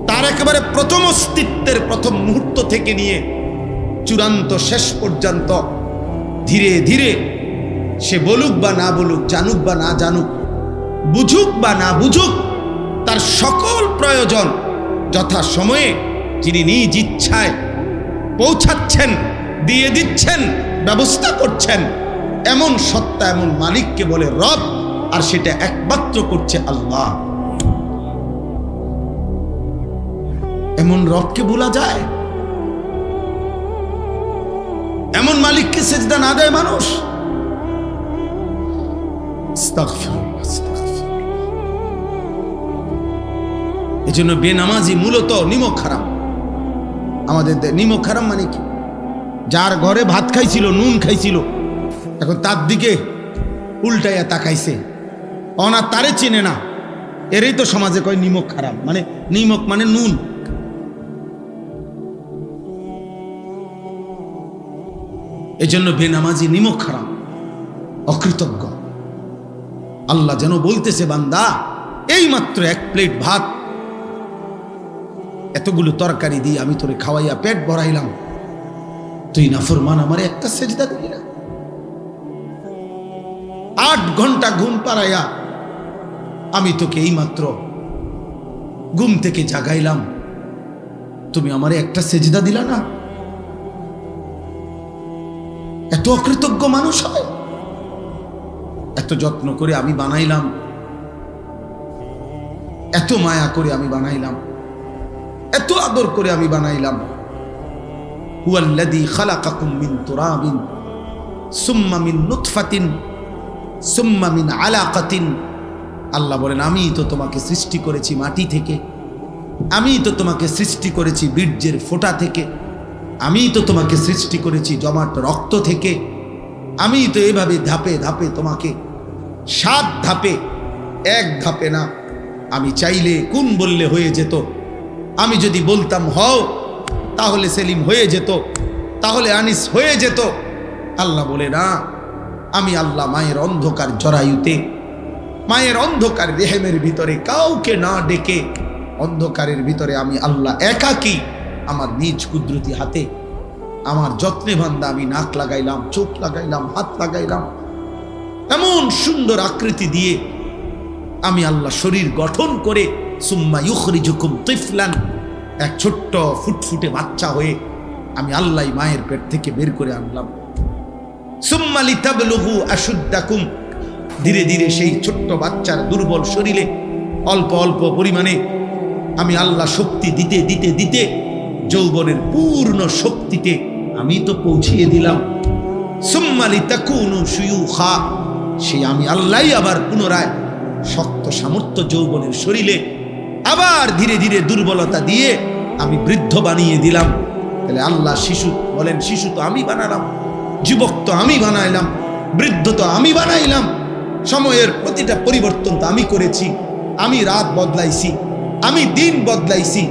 তার একেবারে প্রথম অস্তিত্বের প্রথম মুহূর্ত থেকে নিয়ে চূড়ান্ত শেষ পর্যন্ত ধীরে ধীরে সে বলুক বা না বলুক, জানুক বা না জানুক, বুঝুক বা না বুঝুক, তার সকল প্রয়োজন যথা সময়ে যিনি নিজ ইচ্ছায় পৌঁছাচ্ছেন, দিয়ে দিচ্ছেন, ব্যবস্থা করছেন, এমন সত্তা, এমন মালিককে বলে রব। আর সেটা একমাত্র করছে আল্লাহ। এমন রবকে ভোলা যায়? এমন মালিককে সেজদা না দেয় মানুষ? এজন্য বেনামাজি মূলত নিমক হারাম। আমাদের নিমক হারাম মানে কি? যার ঘরে ভাত খাইছিল, নুন খাইছিল, এখন তার দিকে উল্টাইয়া তাকাইছে, অনা তারে চিনে না, এরই তো সমাজে কয় নিমক হারাম। মানে নিমক মানে নুন। এজন্য বেনামাজি নিমক হারাম, অকৃতজ্ঞ। আল্লাহ যেন বলতেছে, বান্দা এই মাত্র 1 প্লেট ভাত, এতগুলো তরকারি দিয়ে আমি তোরে খাওয়াইয়া পেট ভরাইলাম, তুই নাফরমান আমারে একটা সেজদা দিলি না। 8 ঘন্টা ঘুম পাড়াইয়া আমি তোকে এইমাত্র ঘুম থেকে জাগাইলাম, তুমি আমারে একটা সেজদা দিলা না? এত অকৃতজ্ঞ মানুষ হয়? এত যত্ন করে আমি বানাইলাম, এত মায়া করে আমি বানাইলাম, এত আদর করে আমি বানাইলাম। হুয়াল্লাযী খালাকাকুম মিন তুরাবিন সুম্মা মিন নুতফাতিন সুম্মা মিন আলাকাতিন। আল্লাহ বলেন, আমি তো তোমাকে সৃষ্টি করেছি মাটি থেকে, আমি তো তোমাকে সৃষ্টি করেছি বীর্যের ফোঁটা থেকে, আমি তো তোমাকে সৃষ্টি করেছি জমাট রক্ত থেকে, আমি তো এভাবে ধাপে ধাপে তোমাকে 7 ধাপে, 1 ধাপে না। আমি চাইলে কোন বললে হয়ে যেত, আমি যদি বলতাম হও তাহলে সেলিম হয়ে যেত, তাহলে আনিস হয়ে যেত। আল্লাহ বলে না, আমি আল্লাহ মায়ের অন্ধকার জরায়ুতে, মায়ের অন্ধকার রেহেমের ভিতরে কাউকে না ডেকে, অন্ধকারের ভিতরে আমি আল্লাহ একাকী আমার নিজ কুদরতি হাতে আমার যত্নে বান্দা আমি নাক লাগাইলাম, চোখ লাগাইলাম, হাত লাগাইলাম, এমন সুন্দর আকৃতি দিয়ে আমি আল্লাহ শরীর গঠন করে সুম্মা ইউখরিজুকুম তিফলান, এক ছোট্ট ফুটফুটে বাচ্চা হয়ে আমি আল্লাহ মায়ের পেট থেকে বের করে আনলাম। সুম্মা লিতাবলুগু আশুদ্দাকুম, ধীরে ধীরে সেই ছোট্ট বাচ্চার দুর্বল শরীরে অল্প অল্প পরিমাণে আমি আল্লাহ শক্তি দিতে দিতে দিতে যৌবনের পূর্ণ শক্তিতে আমি তো পৌঁছিয়ে দিলাম। সুম্মা লিতাকুনু শুয়ুখা, সেই আমি আল্লাহই আবার পুনরায় শক্ত সামর্থ্য যৌবনের শরীরে আবার ধীরে ধীরে দুর্বলতা দিয়ে আমি বৃদ্ধ বানিয়ে দিলাম। তাহলে আল্লাহ শিশু বলেন, শিশু তো আমি বানালাম, যুবক তো আমি বানাইলাম, বৃদ্ধ তো আমি বানাইলাম, সময়ের প্রতিটা পরিবর্তন তো আমি করেছি, আমি রাত বদলাইছি, আমি দিন বদলাইছি।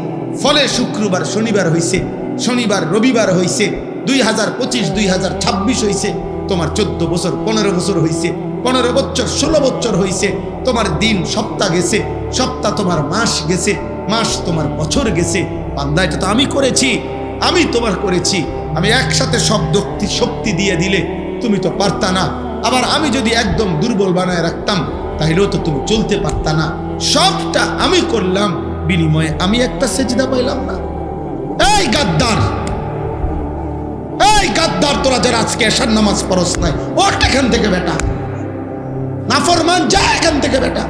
ফলে শুক্রবার শনিবার হইছে, শনিবার রবিবার হইছে, 2025 2026 হইছে, তোমার 14 বছর 15 বছর হইছে, 15 বছর 16 বছর হইছে, তোমার দিন সপ্তাহ গেছে, সপ্তাহ তোমার মাস গেছে, মাস তোমার বছর গেছে। বান্দা, এটা তো আমি করেছি, আমি তোমার করেছি। আমি একসাথে সব শক্তি দিয়ে দিলে তুমি তো পারতা না, আবার আমি যদি একদম দুর্বল বানায় রাখতাম তাহলেও তো তুমি চলতে পারতা না। সবটা আমি করলাম, বিনিময়ে আমি একটা সেজদা পাইলাম না। এই গাদ্দার, এই গাদ্দার, তোরা যারা আজকে এশার নামাজ পড়স নাই, ওঠ এখান থেকে বেটা, নাফরমান, যা এখান থেকে বেটা।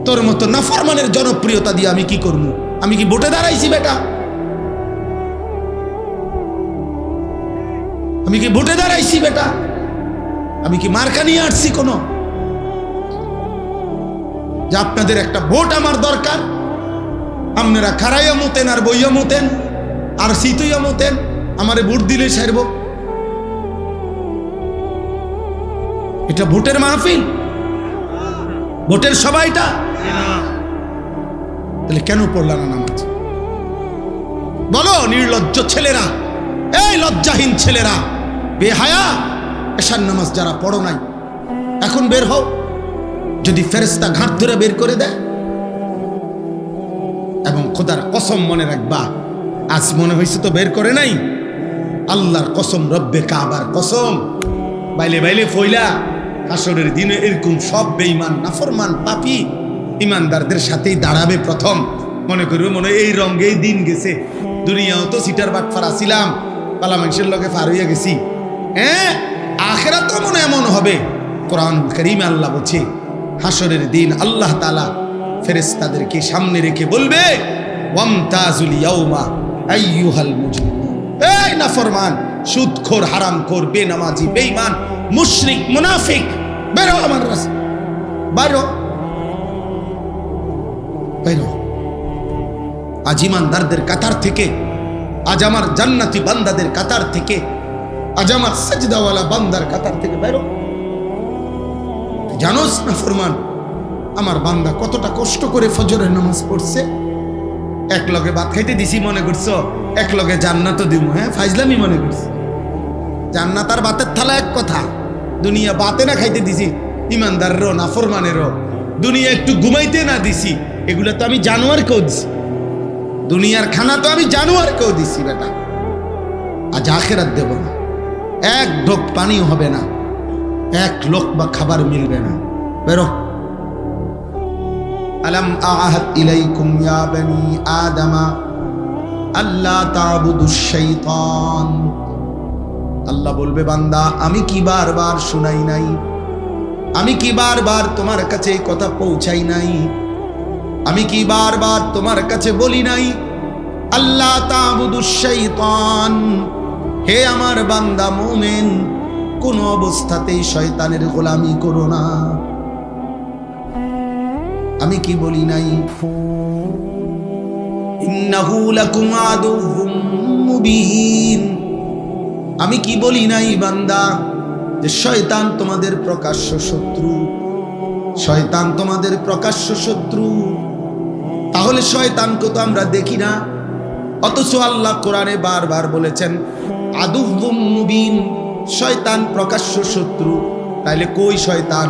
তোর মতো নাফরমানের জনপ্রিয়তা দিয়ে আমি কি করবো? আমি কি ভোটে দাঁড়াইছি বেটা? আমি কি ভোটে দাঁড়াইছি বেটা? আমি কি মার্কা নিয়ে আসছি কোনো? যে আপনাদের একটা ভোট আমার দরকার, আপনারা খারাইয়া মতেন আর বইয়া মতেন আর শীতইয়া মতেন, আমারে ভোট দিলে সারব? এটা ভোটের মাহফিল? ভোটের সবাইটা? তাহলে কেন পড়লা না নামাজ? বলো নির্লজ্জ ছেলেরা, এই লজ্জাহীন ছেলেরা, বেহায়া, এশার নামাজ যারা পড়ো নাই, এখন বের হও। যদি ফেরেশতা ঘাট ধরে বের করে দেয়, এবং খোদার কসম মনে রাখবা, আজ মনে হয়েছে তো বের করে নাই, আল্লাহর কসম, রব্বে কাবার কসম, বাইলে বাইলে ফইলা হাসরের দিনে এরকম সব বেঈমান নাফরমান পাপী ইমানদারদের সাথেই দাঁড়াবে প্রথম। মনে করবে মনে এই রঙেই দিন গেছে, দুনিয়াও তো সিটার বাটফার আসিলাম, পালা মানুষের লগে ফার হইয়া গেছি। হ্যাঁ, আখিরাত তো মনে এমন হবে। কোরআন কারীমে আল্লাহ বলছে, হাসরের দিন আল্লাহ তাআলা ফেরেশতাদেরকে সামনে রেখে বলবে, ওয়ামতাজুল ইয়াউমা আইয়ুহাল মুজরিমুন, এই নাফরমান, সুদখোর, হারামখোর, বেনামাজি, বেঈমান, মুশরিক, মুনাফিক, বেরো আমার রাস্তা, বাইরো বাইরো। আজ ইমানদারদের কাতার থেকে, আজ আমার জান্নাতি বান্দাদের কাতার থেকে, আজ আমার সাজদাওয়ালা বান্দার কাতার থেকে বাইরো। জানোস না ফরমান, আমার বান্দা কতটা কষ্ট করে ফজরের নামাজ পড়ছে? এক লগে ভাত খাইতে দিছি মনে করছো এক লগে জান্নাতও দিব? হ্যাঁ, ফাইজলামি মনে করছি। জান্নাত আর ভাতের থালা এক কথা। দুনিয়া বাতে না খাইতে দিছি ইমানদারেরও নাফরমানেরও, দুনিয়া একটু ঘুমাইতে না দিছি, এগুলো তো আমি জানোয়ারকেও দিছি। দুনিয়ার খানা তো আমি জানোয়ারকেও দিছি বেটা। আজ আখেরাত দেব না, এক ঢোক পানিও হবে না। এক লোকমা খাবার মিলবে না। বেরো। আলাম আহাদ ইলাইকুম ইয়া বনি আদমা আল্লাহ তা'বুদুশ শাইতান। আল্লাহ বলবে, বান্দা আমি কি বারবার শুনাই নাই? আমি কি বারবার তোমার কাছে এই কথা পৌঁছাই নাই? আমি কি বারবার তোমার কাছে বলি নাই আল্লাহ তা'বুদুশ শাইতান? হে আমার বান্দা মুমিন, কোন অবস্থাতেই শয়তানের গোলামি করো না। আমি কি বলি নাই? ইন্নাহু লাকুম আদুউম মুবিন। আমি কি বলি নাই বান্দা যে শয়তান তোমাদের প্রকাশ্য শত্রু? শয়তান তোমাদের প্রকাশ্য শত্রু। তাহলে শয়তানকে তো আমরা দেখি না, অথচ আল্লাহ কোরআনে বারবার বলেছেন আদুউম মুবিন, শয়তান প্রকাশ্য শত্রু। তাইলে কই শয়তান?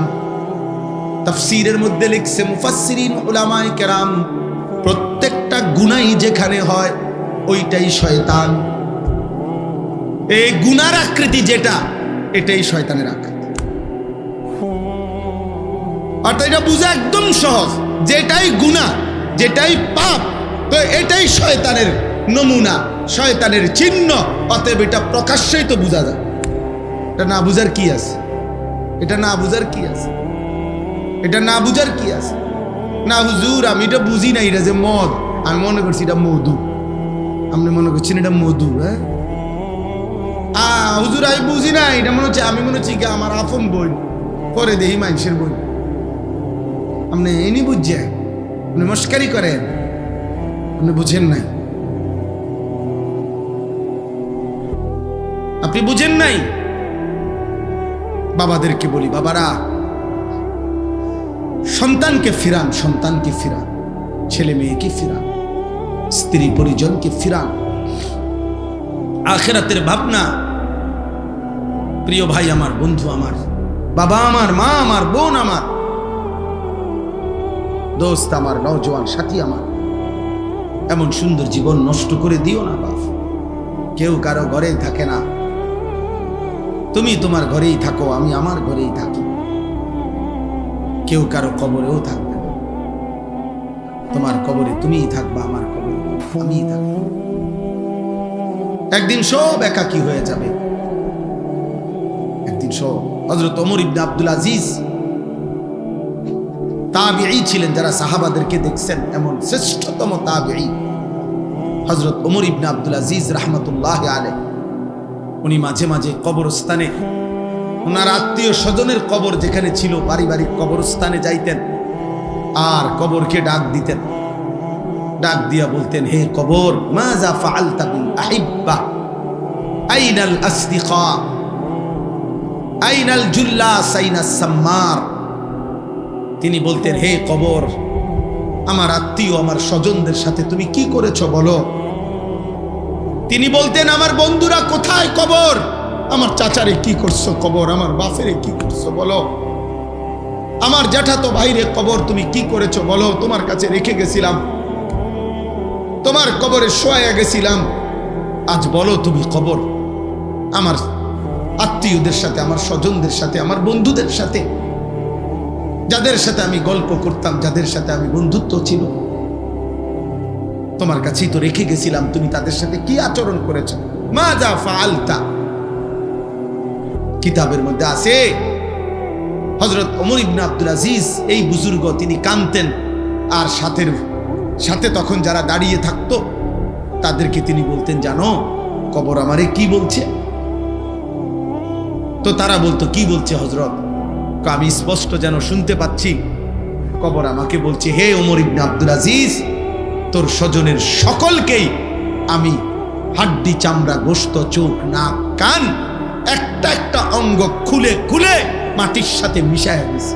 তাফসীরের মধ্যে লিখছে মুফাসসিরিন উলামায়ে কেরাম, প্রত্যেকটা গুনাহ যেখানে হয় ওইটাই শয়তান। এই গুনার আকৃতি যেটা, এটাই শয়তানের আকৃতি। অর্থাৎ এটা বোঝা একদম সহজ, যেটাই গুনাহ, যেটাই পাপ, তো এটাই শয়তানের নমুনা, শয়তানের চিহ্ন। অতএব এটা প্রকাশ্যেই তো বোঝা যায়। এটা না বুঝার কি আছে? এটা না বুঝার কি আছে? এটা না বুঝার কি আছে? না হুজুর আমি এটা বুঝি না, এটা যে মদ, আমি মনে করছি এটা মধু। আপনি মনে করছেন এটা মধু? হ্যাঁ হুজুর আমি বুঝি না, এটা মনে হচ্ছে, আমি মনে হচ্ছি আমার আপন বই, পরে দেখি মানুষের বই। আপনি এনি বুঝছেন, আপনি মস্কারি করেন, আপনি বুঝেন নাই, আপনি বুঝেন নাই। বাবাদেরকে বলি, বাবারা সন্তানকে ফিরান, সন্তানকে ফিরান, ছেলে মেয়েকে ফিরান, স্ত্রী পরিজনকে ফিরান। আখিরাতের ভাবনা। প্রিয় ভাই আমার, বন্ধু আমার, বাবা আমার, মা আমার, বোন আমার, দোস্ত আমার, নওজোয়ান সাথী আমার, এমন সুন্দর জীবন নষ্ট করে দিও না বাপ। কেউ কারো ঘরেই থাকে না, তুমি তোমার ঘরেই থাকো, আমি আমার ঘরেই থাকি। কেউ কারো কবরেও থাকবে না। তোমার কবরে তুমিই থাকবা, আমার কবরে আমিই থাকবো। একদিন সব একাকী হয়ে যাবে, একদিন সব। হযরত ওমর ইবনে আব্দুল আজিজ তাবিঈ ছিলেন, যারা সাহাবাদেরকে দেখছেন, এমন শ্রেষ্ঠতম তাবিঈ হযরত ওমর ইবনে আব্দুল আজিজ রাহমাতুল্লাহি আলাইহি। উনি মাঝে মাঝে কবরস্থানে, ওনার আত্মীয় স্বজনের কবর যেখানে ছিল, পারিবারিক কবরস্থানে যাইতেন আর কবরকে ডাক দিতেন। ডাক দিয়া বলতেন, হে কবর, মাযা ফাআলতা বিল আহিব্বা, আইনাল আসদিকা, আইনাল জুল্লাস, আইনাস সাম্মার। তিনি বলতেন, হে কবর, আমার আত্মীয়, আমার স্বজনদের সাথে তুমি কি করেছো বলো। তিনি বলতেন, আমার বন্ধুরা কোথায় কবর, আমার চাচারে কি করছো কবর, আমার বাপেরে কি করছো বলো, আমার জ্যাঠাতো ভাইরে কবর তুমি কি করেছো বলো। তোমার কাছে রেখে গেছিলাম, তোমার কবরে শোয়া গেছিলাম, আজ বলো তুমি কবর। আমার আত্মীয়দের সাথে, আমার স্বজনদের সাথে, আমার বন্ধুদের সাথে, যাদের সাথে আমি গল্প করতাম, যাদের সাথে আমি বন্ধুত্ব ছিল, তোমার কাছেই তো রেখে গেছিলাম, তুমি তাদের সাথে কি আচরণ করেছো। মাযা ফাআলতা। কিতাবের মধ্যে আছে, হযরত ওমর ইবনে আব্দুল আজিজ, এই বুজুর্গ, তিনি কাঁদতেন, আর সাথে তখন যারা দাঁড়িয়ে থাকতো তাদেরকে তিনি বলতেন, জানো কবর আমারে কি বলছে? তো তারা বলতো, কি বলছে হযরত? আমি স্পষ্ট যেন শুনতে পাচ্ছি, কবর আমাকে বলছে, হে ওমর ইবনে আব্দুল আজিজ, তোর স্বজনের সকলকেই আমি হাড্ডি, চামড়া, গোশত, চোখ, নাক, কান, একটা একটা অঙ্গ খুলে খুলে মাটির সাথে মিশায় দিয়েছি।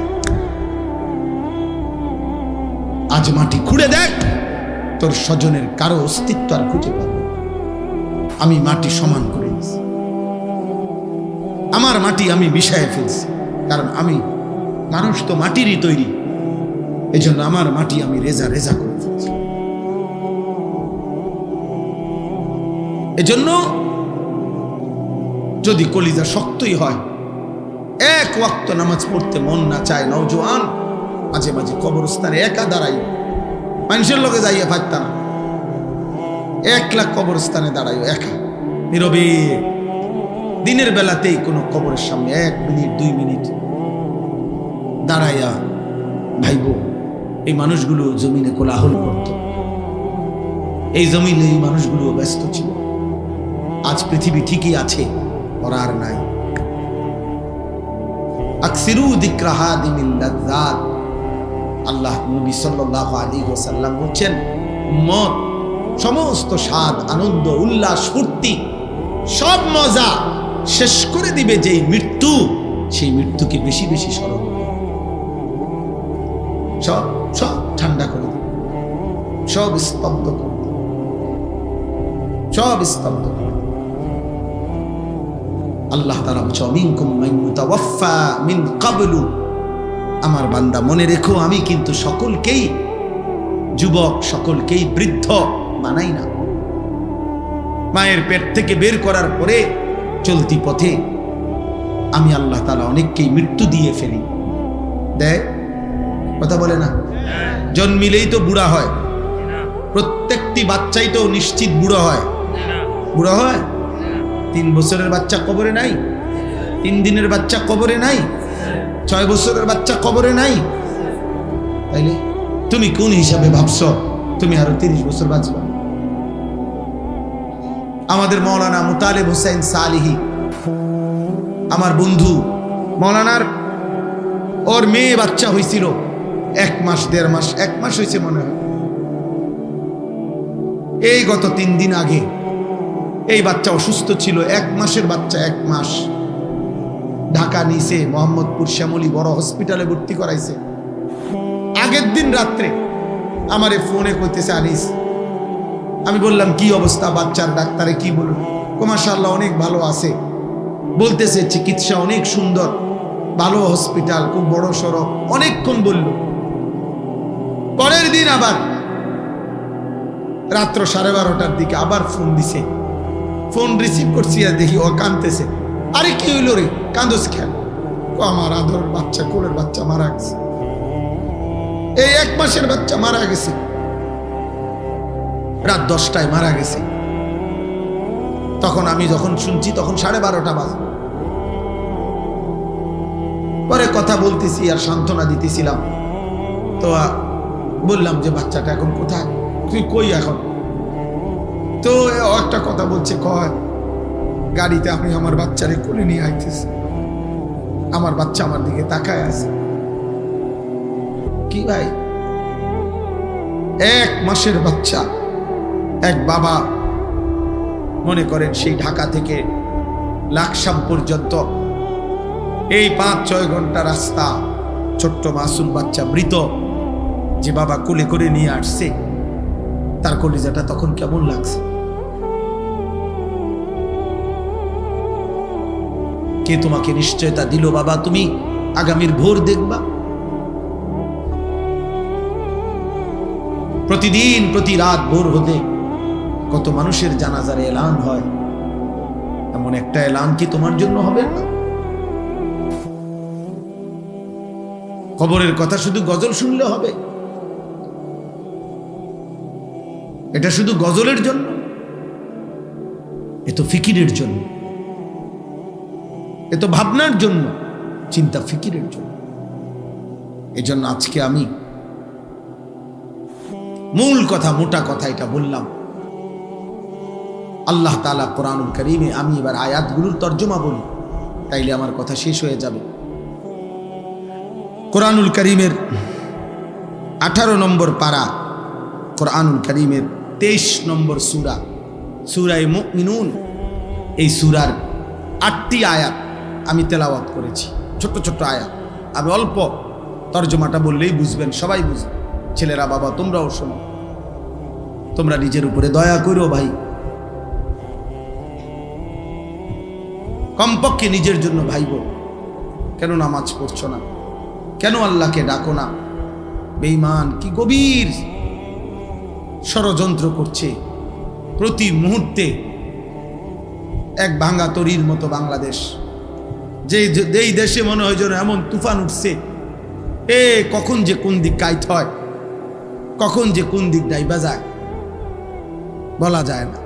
আজ মাটি খুঁড়ে দেখ, তোর স্বজনের কারো অস্তিত্ব আর খুঁজে পাবে। আমি মাটি সমান করে দিয়েছি, আমার মাটি আমি মিশায় ফেলছি, কারণ আমি মানুষ তো মাটিরই তৈরি, এজন্য আমার মাটি আমি রেজা রেজা করে ফেলছি। এজন্য যদি কলিজা শক্তই হয়, এক ওয়াক্ত নামাজ পড়তে মন না চায় নওজোয়ান মাঝে মাঝে কবরস্থানে একা দাঁড়াই, মানুষের লোকে যাইয়া পারতাম না, একলা কবরস্থানে দাঁড়াই একা নীরবে। দিনের বেলাতেই কোনো কবরের সামনে 1 মিনিট 2 মিনিট দাঁড়াইয়া ভাইব এই মানুষগুলো জমিনে কোলাহল করত, এই জমিনে এই মানুষগুলো ব্যস্ত ছিল। আজ পৃথিবী ঠিকই আছে, ওরা আর নাই। আকসিরু যিকরা হাদিমিল লাযযাত, আল্লাহ নবী সাল্লাল্লাহু আলাইহি ওয়াসাল্লাম বলেন উম্মত সমস্ত স্বাদ আনন্দ উল্লাস ফুর্তি সব মজা শেষ করে দিবে যেই মৃত্যু, সেই মৃত্যুকে বেশি বেশি স্মরণ করো, সব সব ঠান্ডা করে দিবে, সব স্তব্ধ করে দিবে, সব স্তব্ধ করে দিবে। আল্লাহ তাআলা বলেন মিনকুম মান ইউতাওয়াফা মিন ক্বাবলু, আমার বান্দা মনে রেখো আমি কিন্তু সকলকেই যুবক সকলকেই বৃদ্ধ বানাই না। মায়ের পেট থেকে বের করার পরে চলতি পথে আমি আল্লাহ তাআলা অনেককেই মৃত্যু দিয়ে ফেলি। দেয় কথা বলে না? জন্মিলেই তো বুড়া হয়, প্রত্যেকটি বাচ্চাই তো নিশ্চিত বুড়ো হয়। বুড়ো হয়? 3 বছরের বাচ্চা কবরে নাই, 3 দিনের বাচ্চা কবরে নাই, 6 বছরের বাচ্চা কবরে নাই। তাইলে তুমি কোন হিসাবে ভাবছো তুমি আরো 30 বছর বাঁচবা? আমাদের মাওলানা মুতালিব হোসেন সালিহি, আমার বন্ধু, মাওলানার ওর মেয়ে বাচ্চা হয়েছিল 1 মাস 1.5 মাস 1 মাস হয়েছে মনে হয়। এই গত 3 দিন আগে এই বাচ্চা অসুস্থ ছিল, 1 মাসের বাচ্চা, 1 মাস। ঢাকা নিছে মোহাম্মদপুর শ্যামলী বড় হসপিটালে ভর্তি করাইছে। আগের দিন রাত্রে আমারে ফোনে কইতেছে আনিস, আমি বললাম কি অবস্থা বাচ্চার, ডাক্তারে কি বলল? মাশাআল্লাহ অনেক ভালো আছে, বলতেছে চিকিৎসা অনেক সুন্দর, ভালো হসপিটাল, খুব বড় সড়ো, অনেকক্ষণ বলল। পরের দিন আবার রাত্র 12:30টার দিকে আবার ফোন দিছে, ফোন রিসিভ করছি আর দেখি ও কাঁদতেছে। আরে কি হইল রে, কাঁদোস কেন? আমার আদরের বাচ্চা, কোলের বাচ্চা মারা গেছে, এই 1 মাসের বাচ্চা মারা গেছে, রাত 10টায় মারা গেছে। তখন আমি যখন শুনছি তখন 12:30 বাজে। পরে কথা বলতেছি আর সান্ত্বনা দিতেছিলাম, তো বললাম যে বাচ্চাটা এখন কোথায়, তুই কই এখন? তো একটা কথা বলছে, কয় গাড়িতে আমি আমার বাচ্চারে কোলে নিয়ে আইতেছি, আমার বাচ্চা আমার দিকে তাকায় আছে। কি ভাই, 1 মাসের বাচ্চা, এক বাবা মনে করেন সেই ঢাকা থেকে লাকসাম পর্যন্ত এই 5-6 ঘন্টা রাস্তা, ছোট্ট মাসুম বাচ্চা মৃত, যে বাবা কোলে করে নিয়ে আসছে, তার কলিজাটা তখন কেমন লাগছে? কে তোমাকে নিশ্চয়তা দিল বাবা তুমি আগামীর ভোর দেখবা? প্রতিদিন প্রতি রাত ভোর হতে কত মানুষের জানাজার এলান হয়, এমন একটা এলান কি তোমার জন্য হবে না? কবরের কথা শুধু গজল শুনলে হবে? এটা শুধু গজলের জন্য? এ তো ফিকিরের জন্য, এ তো ভাবনার জন্য, চিন্তা ফিকিরের জন্য। এজন্য আজকে আমি মূল কথা, মোটা কথা এটা বললাম। আল্লাহ তাআলা কোরআনুল কারীমে, আমি এবার আয়াতগুলোর তর্জমা বলি, তাইলে আমার কথা শেষ হয়ে যাবে। কোরআনুল কারীমের 18 নম্বর পারা, কোরআনুল কারীমের 23 নম্বর সূরা, সূরায়ে মুমিনুন। এই সূরার 8টি আয়াত আমি তেলাওয়াত করেছি, ছোট্ট ছোট্ট আয়াত। আমি অল্প তর্জমাটা বললেই বুঝবেন, সবাই বুঝবে। ছেলেরা বাবা তোমরাও শোনো, তোমরা নিজের উপরে দয়া করো ভাই, কমপক্ষে নিজের জন্য ভাইব। কেন নামাজ পড়ছো না? কেন আল্লাহকে ডাকো না? বেঈমান কি গভীর ষড়যন্ত্র করছে প্রতি মুহূর্তে। এক ভাঙা তরির মতো বাংলাদেশ, যে এই দেশে মনে হয় যেন এমন তুফান উঠছে, কখন যে কোন দিক কাইট হয়, কখন যে কোন দিক ডাইবা যায় বলা যায় না।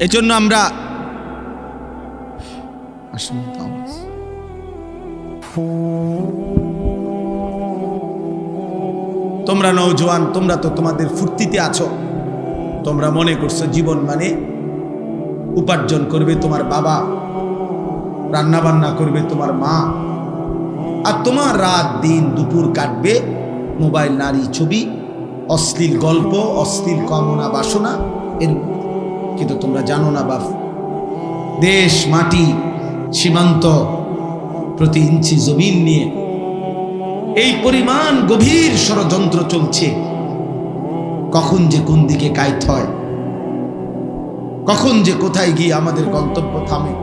এজন্য আমরা তোমরা নওজোয়ান, তোমরা তো তোমাদের ফুর্তিতে আছো। তোমরা মনে করছো জীবন মানে উপার্জন করবে তোমার বাবা, রান্না বান্না করবে তোমার মা, আর তোমার রাত দিন দুপুর কাটবে মোবাইল, নারী, ছবি, অশ্লীল গল্প, অশ্লীল কামনা বাসনা এর। কিন্তু তোমরা জানো না বাপ, দেশ মাটি সীমান্ত প্রতি ইঞ্চি জমিন নিয়ে এই পরিমাণ গভীর ষড়যন্ত্র চলছে। কখন যে কোন দিকে কাইত হয়, কখন যে কোথায় গিয়ে আমাদের গন্তব্য থামে,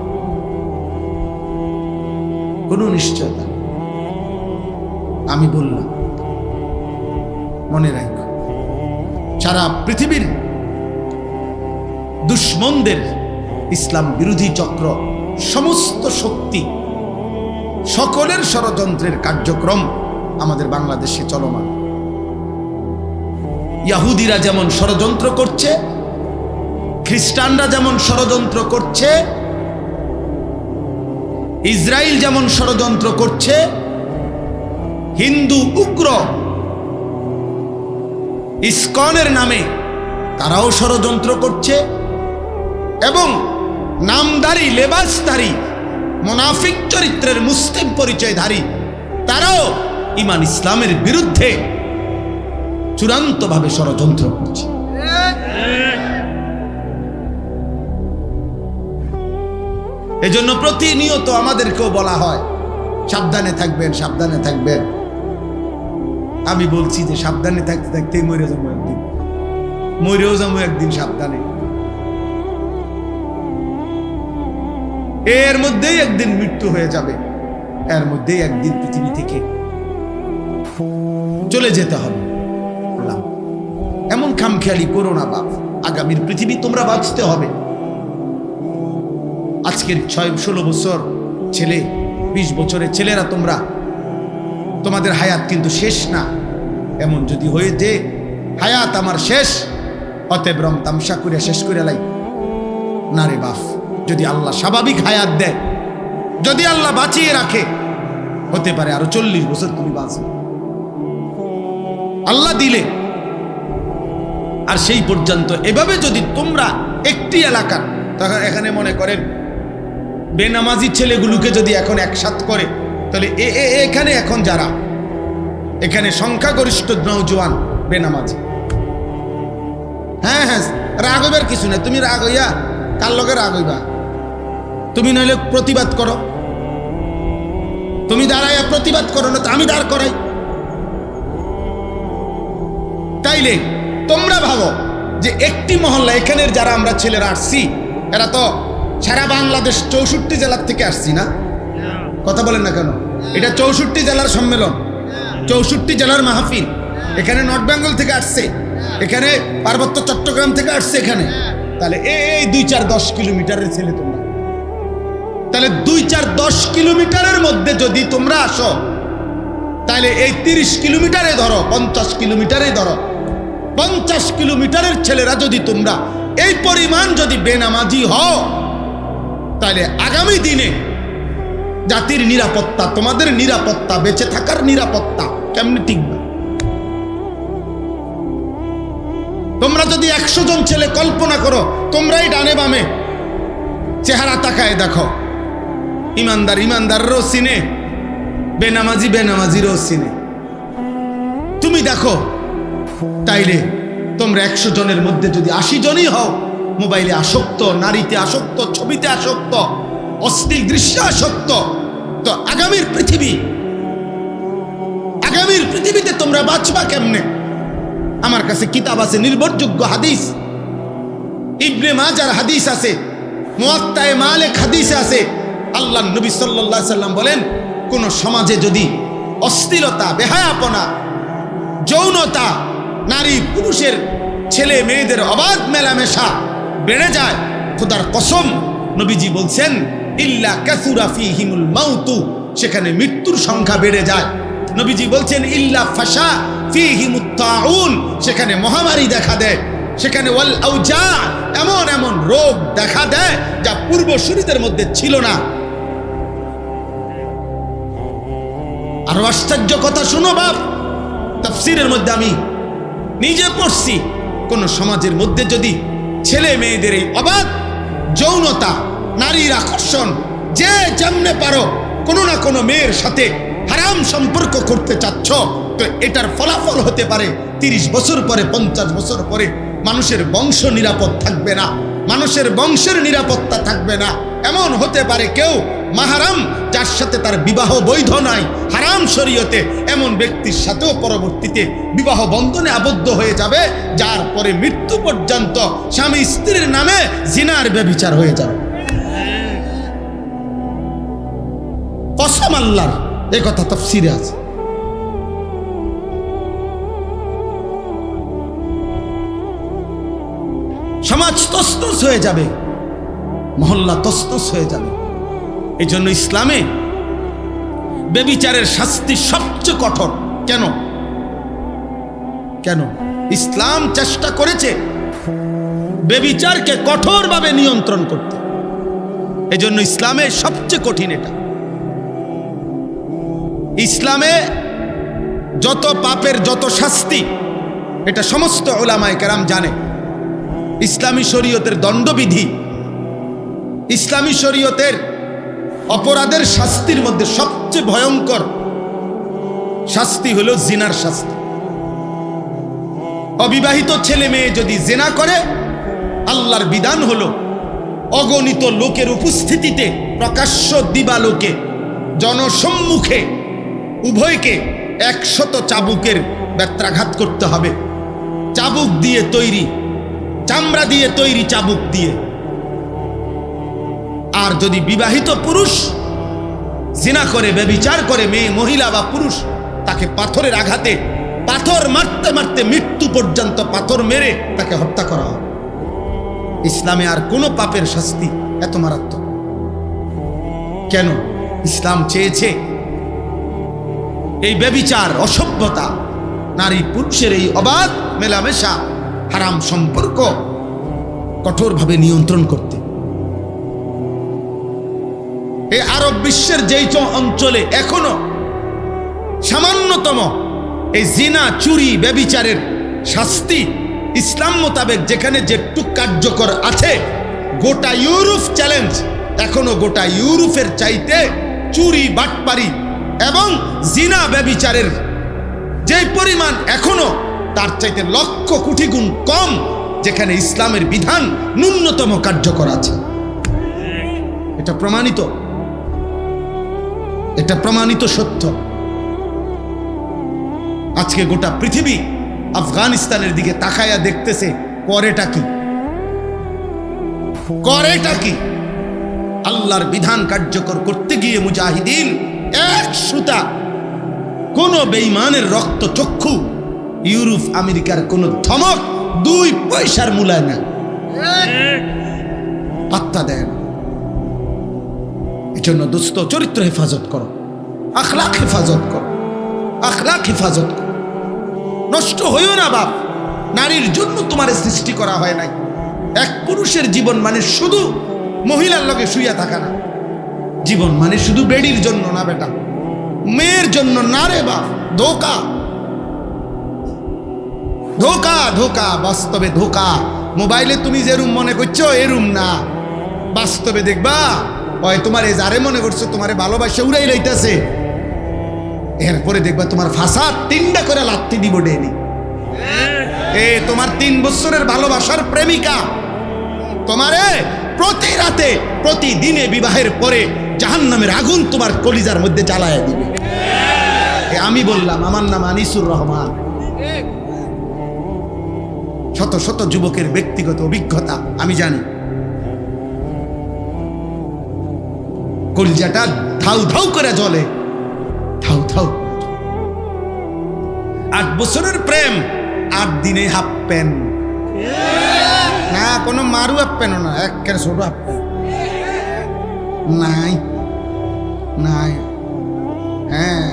কোনো নিশ্চয়তা। আমি বললাম মনে রাখো, সারা পৃথিবীর দুশ্মনদের, ইসলাম বিরোধী চক্র, সমস্ত শক্তি, সকলের ষড়যন্ত্রের কার্যক্রম আমাদের বাংলাদেশে চলমান। ইহুদিরা যেমন ষড়যন্ত্র করছে, খ্রিস্টানরা যেমন ষড়যন্ত্র করছে, ইসরায়েল যেমন ষড়যন্ত্র করছে, হিন্দু উগ্র ইসকনের নামে তারাও ষড়যন্ত্র করছে, এবং নামধারী, লেবাসধারী, মুনাফিক চরিত্রের মুসলিম পরিচয়ধারী তারাও ঈমান ইসলামের বিরুদ্ধে চূড়ান্তভাবে ষড়যন্ত্র করছে। এজন্য প্রতিনিয়ত আমাদেরকেও বলা হয় সাবধানে থাকবেন, সাবধানে থাকবেন। আমি বলছি যে সাবধানে থাকতে থাকতেই মরে যাবো একদিন, মরেও যাবো একদিন সাবধানে। এর মধ্যেই একদিন মৃত্যু হয়ে যাবে, এর মধ্যেই একদিন পৃথিবী থেকে চলে যেতে হবে। এমন খামখেয়ালি করো না বাপ, আগামীর পৃথিবী তোমরা বাঁচতে হবে। আজকের 6-16 বছর ছেলে, 20 বছরের ছেলেরা তোমরা, তোমাদের হায়াত কিন্তু শেষ না। এমন যদি হয়ে যে হায়াত আমার শেষ, অতএব রং তামসা করে শেষ করে লাই না রে বাপ। যদি আল্লাহ স্বাভাবিক হায়াত দেয়, যদি আল্লাহ বাঁচিয়ে রাখে, হতে পারে আরো 40 বছর তুমি বাঁচবে, আল্লাহ দিলে। আর সেই পর্যন্ত এভাবে যদি তোমরা একটি এলাকার, তখন এখানে মনে করেন বেনামাজি ছেলেগুলোকে যদি এখন একসাথ করে, তাহলে এখানে এখন যারা এখানে সংখ্যাগরিষ্ঠ নওজোয়ান বেনামাজি। হ্যাঁ হ্যাঁ, রাগ হইবার কিছু না। তুমি রাগ হইয়া কার লগে রাগ হইবা? তুমি নইলে প্রতিবাদ করো, তুমি দাঁড়াইয়া প্রতিবাদ করো, না তো আমি দাঁড় করাই। তাইলে তোমরা ভাবো যে একটি মহল্লা, এখানের যারা আমরা ছেলেরা আসছি, এরা তো সারা বাংলাদেশ 64 জেলার থেকে আসছি না? কথা বলেন না কেন? এটা 64 জেলার সম্মেলন, 64 জেলার মাহফিল। এখানে নর্থ বেঙ্গল থেকে আসছে, এখানে পার্বত্য চট্টগ্রাম থেকে আসছে এখানে। তাহলে এই 2-4-10 কিলোমিটারের ছেলে তোমরা, তাহলে 2-4-10 কিলোমিটারের মধ্যে যদি তোমরা আসো, তাহলে এই 30 কিলোমিটারে ধরো, 50 কিলোমিটারে ধরো, 50 কিলোমিটারের ছেলেরা যদি তোমরা এই পরিমাণ যদি বেনামাজি হও, তাহলে আগামী দিনে জাতির নিরাপত্তা, তোমাদের নিরাপত্তা, বেঁচে থাকার নিরাপত্তা কেমনে টিকবে? তোমরা যদি 100 জন ছেলে কল্পনা করো, তোমরাই ডানে বামে চেহারা তাকায় দেখো, ইমানদার ইমানদারও চিনে, বেনামাজি বেনামাজিরও চিনে। তুমি দেখো, তাইলে তোমরা 100 জনের মধ্যে যদি 80 জনই হও মোবাইলে আসক্ত, নারীতে আসক্ত, ছবিতে আসক্ত, অশ্লীল দৃশ্যাসক্ত। তো আগামীর পৃথিবীতে তোমরা বাঁচবা কেমনে? আমার কাছে কিতাব আছে, নির্ভরযোগ্য হাদিস, ইবনে মাজার হাদিস আছে, মুয়াত্তায়ে মালিক হাদিস আছে। আল্লাহর নবী সাল্লাল্লাহু আলাইহি সাল্লাম বলেন, কোন সমাজে যদি অশ্লীলতা, বেহায়াপনা, যৌনতা, নারী পুরুষের, ছেলে মেয়েদের অবাধ মেলামেশা বেড়ে যায়, খোদার কসম নবীজি বলছেন ইল্লা কাসুরা ফীহিমুল মাউতু, সেখানে মৃত্যুর সংখ্যা বেড়ে যায়। নবীজি বলছেন ইল্লা ফাশা ফীহিমুত তাউন, সেখানে মহামারী দেখা দেয়, সেখানে ওয়াল আউজা, এমন এমন রোগ দেখা দেয় যা পূর্বসূরীদের মধ্যে ছিল না। আরো আশ্চর্য কথা শুনো বাপ, তাফসীরের মধ্যে আমি নিজে পড়ছি, কোন সমাজের মধ্যে যদি ছেলে মেয়েদের এই অবাধ যৌনতা, নারীর আকর্ষণ, যে যেমনে পারো কোনো না কোনো মেয়ের সাথে হারাম সম্পর্ক করতে চাচ্ছ, তো এটার ফলাফল হতে পারে 30 বছর পরে, 50 বছর পরে মানুষের বংশ নিরাপদ থাকবে না, মানুষের বংশের নিরাপত্তা থাকবে না। এমন হতে পারে কেউ মাহারাম, যার সাথে তার বিবাহ বৈধ নাই হারাম শরীয়তে, এমন ব্যক্তির সাথেও পরবর্তীতে বিবাহ বন্ধনে আবদ্ধ হয়ে যাবে, যার পরে মৃত্যু পর্যন্ত স্বামী স্ত্রীর নামে জিনার ব্যভিচার হয়ে যাবে। কসম আল্লাহর, এই কথা তাফসীরে আছে। সমাজ তছনছ হয়ে যাবে, মহল্লা তছনছ হয়ে যাবে। এই জন্য ইসলামে ব্যভিচারের শাস্তি সবচেয়ে কঠোর। কেন? ইসলাম চেষ্টা করেছে ব্যভিচারকে কঠোরভাবে নিয়ন্ত্রণ করতে। এই জন্য ইসলামে সবচেয়ে কঠিন এটা। ইসলামে যত পাপের যত শাস্তি, এটা সমস্ত উলামায়ে কেরাম জানে। ইসলামী শরীয়তের দণ্ডবিধি, ইসলামী শরীয়তের অপরাধের শাস্তির মধ্যে সবচেয়ে ভয়ঙ্কর শাস্তি হলো জিনার শাস্তি। অবিবাহিত ছেলে মেয়ে যদি জিনা করে, আল্লাহর বিধান হলো অগণিত লোকের উপস্থিতিতে, প্রকাশ্য দিবালোকে, জনসম্মুখে উভয়কে 100 চাবুকের ব্যত্রাঘাত করতে হবে। চাবুক দিয়ে তৈরি, চামড়া দিয়ে তৈরি চাবুক দিয়ে। আর যদি বিবাহিত পুরুষ জিনা করে, ব্যভিচার করে, মেয়ে, মহিলা বা পুরুষ, তাকে পাথরের আঘাতে, পাথর মারতে মারতে মৃত্যু পর্যন্ত পাথর মেরে তাকে হত্যা করা হয়। ইসলামে আর কোনো পাপের শাস্তি এত মারাত্মক কেন? ইসলাম চেয়েছে এই ব্যভিচার, অসভ্যতা, নারী পুরুষের এই অবাধ মেলামেশা, হারাম সম্পর্ক কঠোরভাবে নিয়ন্ত্রণ করতে। এই আরব বিশ্বের যেই অঞ্চলে এখনো সামান্যতম এই জিনা, চুরি, ব্যভিচারের শাস্তি ইসলাম মোতাবেক যেখানে যেটুক কার্যকর আছে, গোটা ইউরোপ চ্যালেঞ্জ, এখনো গোটা ইউরোপের চাইতে চুরি, বাটপারি এবং জিনা, ব্যভিচারের যে পরিমাণ এখনো তার চাইতে লক্ষ কোটি গুণ কম, যেখানে ইসলামের বিধান ন্যূনতম কার্যকর আছে। এটা প্রমাণিত, এটা প্রমাণিত সত্য। আজকে গোটা পৃথিবী আফগানিস্তানের দিকে তাকায়া দেখতেছে, করেটা কি? আল্লাহর বিধান কার্যকর করতে গিয়ে মুজাহিদিন এক সুতা, কোন বেঈমানের রক্ত চক্ষু, ইউরোপ আমেরিকার কোন ধমক 2 পয়সার মূল্য না, পাত্তা দেন। এই জন্য দোস্ত, চরিত্র হেফাজত করো, আখলাক হেফাজত করো, আখলাক হেফাজত করো। নষ্ট হইও না বাপ। নারীর জন্য তোমার সৃষ্টি করা হয় নাই। এক পুরুষের জীবন মানে শুধু মহিলার লগে শুইয়া থাকা না, জীবন মানে শুধু বেডির জন্য না বেটা, মেয়ের জন্য না রে বাপ। ধোকা, ধোকা, ধোকা, বাস্তবে ধোকা। মোবাইলে তুমি যে রুম মনে করছো এ রুম না, বাস্তবে দেখবা ওই তোমার এ যারে মনে করছো তোমারে ভালোবাসে উড়াই লইতেছে, এরপরে দেখবা তোমার ফাঁসা 3টা করে লাত্তি দিব ডেলি। তোমার 3 বছরের ভালোবাসার প্রেমিকা তোমারে প্রতি রাতে প্রতিদিনে বিবাহের পরে জাহান্নামের আগুন তোমার কলিজার মধ্যে জ্বালায় দিবে। আমি বললাম, আমার নাম আনিসুর রহমান। শত শত যুবকের ব্যক্তিগত অভিজ্ঞতা আমি জানি। কলিজাটা ধাউ ধাউ করে জ্বলে, ধাউ ধাউ। 8 বছরের প্রেম, 8 দিনে হাফ প্যান্ট না, কোনো মারু হাফ প্যান্ট না, একেবারে ছোট হাফ প্যান্ট নাই নাই। হ্যাঁ,